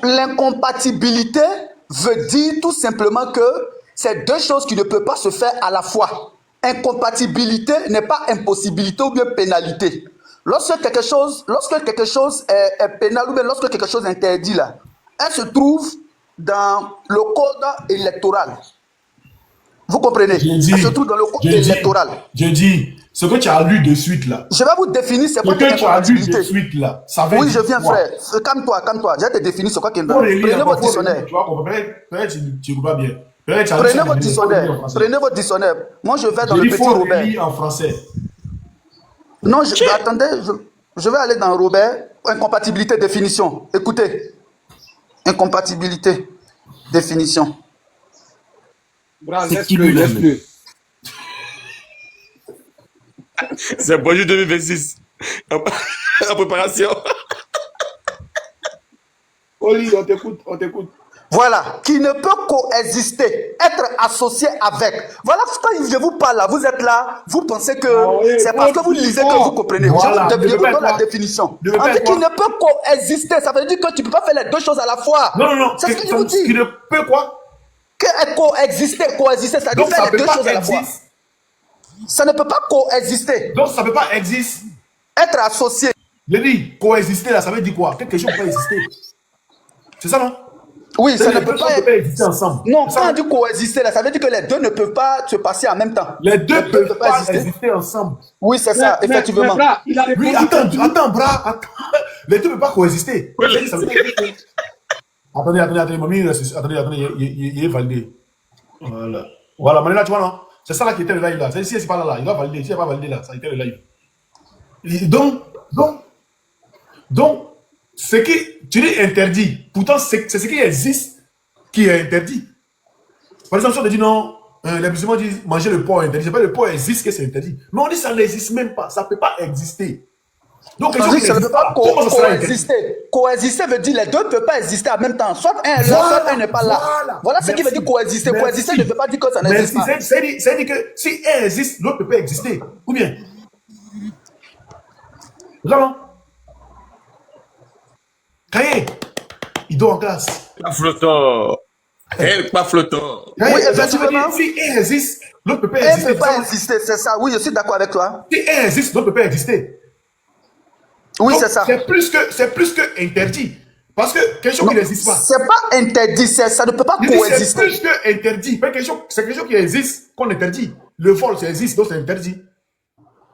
L'incompatibilité veut dire tout simplement que c'est deux choses qui ne peuvent pas se faire à la fois. Incompatibilité n'est pas impossibilité ou bien pénalité. Lorsque quelque chose est pénal ou bien lorsque quelque chose est interdit là, elle se trouve dans le code électoral. Vous comprenez? Elle se trouve dans le code électoral. Je dis, ce que tu as lu de suite là. Je vais vous définir c'est quoi que tu as lu de suite là. Ça veut oui, je viens frère. Calme-toi. Je vais te définir c'est quoi qui est. Prenez votre dictionnaire. Tu vois, peut-être tu ne pas bien. Prenez votre dictionnaire. Moi je vais dans le petit Robert. En français. Non, attendez, je vais aller dans Robert. Incompatibilité, définition. Écoutez. Incompatibilité, définition. Laisse-le. C'est bonjour 2026. En préparation. Oli, on t'écoute. Voilà, qui ne peut coexister, être associé avec. Voilà, quand je vous parle là, vous êtes là, vous pensez que c'est parce que vous lisez que vous comprenez. Voilà, je vous donne la définition. On dit qu'il ne peut coexister, ça veut dire que tu ne peux pas faire les deux choses à la fois. Non. C'est ce que je vous dis. Qui ne peut quoi? Coexister, ça veut dire faire les deux choses à la fois. Ça ne peut pas coexister. Donc ça ne peut pas exister. Être associé. Je dis, coexister là, ça veut dire quoi? Quelque chose peut exister. C'est ça, non? Oui, ça ne peut pas exister ensemble. Non, quand on dit coexister là, ça veut dire que les deux ne peuvent pas se passer en même temps. Les deux ne peuvent pas exister ensemble. Oui, c'est ça, effectivement. Oui, attends, bras, attends. Les deux ne peuvent pas coexister. Attendez, mamie, attendez, il est validé. Voilà, maintenant, tu vois, non? C'est ça là qui était le live là. Si c'est pas là, il va valider. Si il n'est pas validé là, ça a été le live. Donc, ce qui, tu dis interdit, pourtant c'est ce qui existe qui est interdit. Par exemple, si on te dit non, les musulmans disent manger le porc est interdit, c'est pas le porc existe que c'est interdit. Mais on dit ça n'existe même pas, ça ne peut pas exister. Donc, ça ne peut pas coexister. Coexister veut dire les deux ne peuvent pas exister en même temps. Soit un est là, soit un n'est pas là. Voilà ce qui veut dire coexister. Coexister ne veut pas dire que ça n'existe pas. C'est-à-dire que si un existe, l'autre ne peut pas exister. Ou bien? Vraiment? Cahier, il dort en classe. Pas flottant. Pas flottant. Oui, effectivement. Si un existe, l'autre ne peut pas exister. Un ne peut pas exister, c'est ça. Oui, je suis d'accord avec toi. Si un existe, l'autre ne peut pas exister. Oui, c'est ça. C'est plus que interdit. Parce que quelque chose qui n'existe pas. C'est pas interdit, ça ne peut pas coexister. C'est plus que interdit. C'est quelque chose qui existe qu'on interdit. Le vol, ça existe, donc c'est interdit.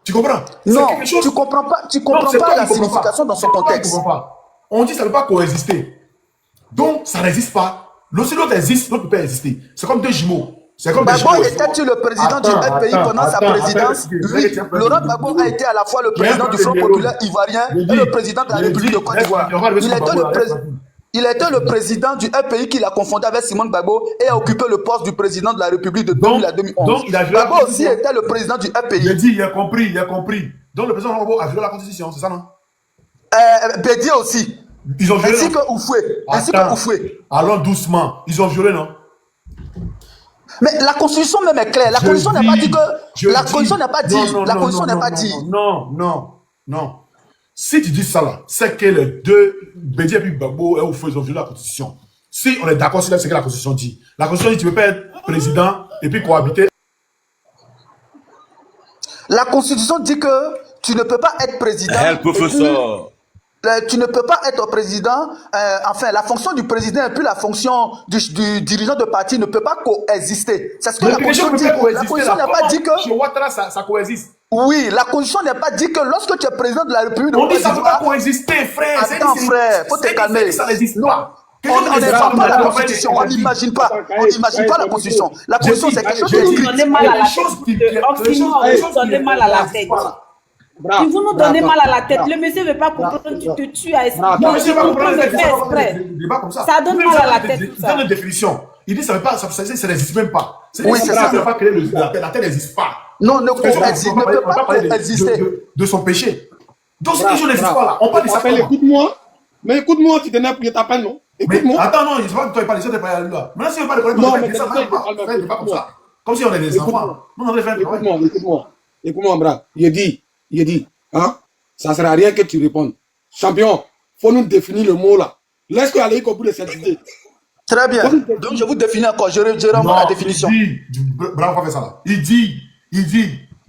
Tu comprends? Non, tu ne comprends pas la signification dans ce contexte. On dit que ça ne peut pas coexister. Donc, ça n'existe pas. Si l'autre existe, l'autre ne peut pas exister. C'est comme deux jumeaux. Gbagbo était le président du pays pendant sa présidence. Oui, Laurent Gbagbo a été à la fois le président du Front populaire ivoirien et le président de la République de Côte d'Ivoire. Il était le président du pays qu'il a confondé avec Simone Gbagbo et a occupé le poste du président de la République de 2000 à 2011. Gbagbo aussi était le président du pays. Il a dit, il a compris. Donc le président Gbagbo a violé la constitution, c'est ça, non? Bédié aussi. Ils ont violé. Ainsi que Oufoué. Allons doucement. Ils ont violé, non? Mais la constitution même est claire. La constitution n'a pas dit que. La constitution n'a pas dit. La constitution n'a pas dit. Non. Si tu dis ça là, c'est que les deux, Bédié et Gbagbo et Oufoué, ils ont violé la constitution. Si on est d'accord sur ce que la constitution dit. La constitution dit que tu ne peux pas être président et puis cohabiter. La constitution dit que tu ne peux pas être président. Professeur. Tu ne peux pas être président, enfin la fonction du président et puis la fonction du dirigeant de parti ne peut pas coexister. C'est ce que la constitution dit. La constitution n'a pas dit que... Chez Ouattara, ça coexiste. Oui, la constitution n'a pas dit que lorsque tu es président de la République de Côte d'Ivoire... On dit ça ne peut pas coexister, frère. Attends, frère, faut te calmer. Ça n'existe pas. On n'invente pas la constitution, on n'imagine pas. On n'imagine pas la constitution. La constitution, c'est quelque chose qui est écrit. Vous donnez mal à la tête. Vous donnez mal à la tête. Si vous nous donnez mal à la tête, le monsieur ne veut pas comprendre, tu te tues à exprès. Ça donne mal à la tête. Il donne une définition. Il dit que ça n'existe même pas. Oui, c'est ça. La tête n'existe pas. Non, ne peut pas coexister. De son péché. Donc, c'est quelque chose n'existe pas là. On parle de ça. Écoute-moi. Mais écoute-moi, tu t'énerves pour t'appeler, non? Écoute-moi. Attends, non, il ne faut pas que toi, il parle là. Maintenant, si on parle de non, mais ça ne pas comme ça. Comme si on est des enfants. Non, on devrait faire. Écoute-moi, bras. Il dit, hein, ça ne sert à rien que tu répondes. Champion, il faut nous définir le mot là. Laisse que Alaïk au bout de cette idée. Très bien. Donc je vous définis encore. Je renvoie la définition. Bravo, fait ça là. Il dit,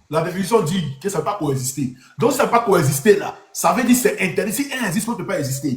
la définition dit que ça ne peut pas coexister. Donc ça ne peut pas coexister là. Ça veut dire que c'est interdit. Si un existe, l'autre ne peut pas exister.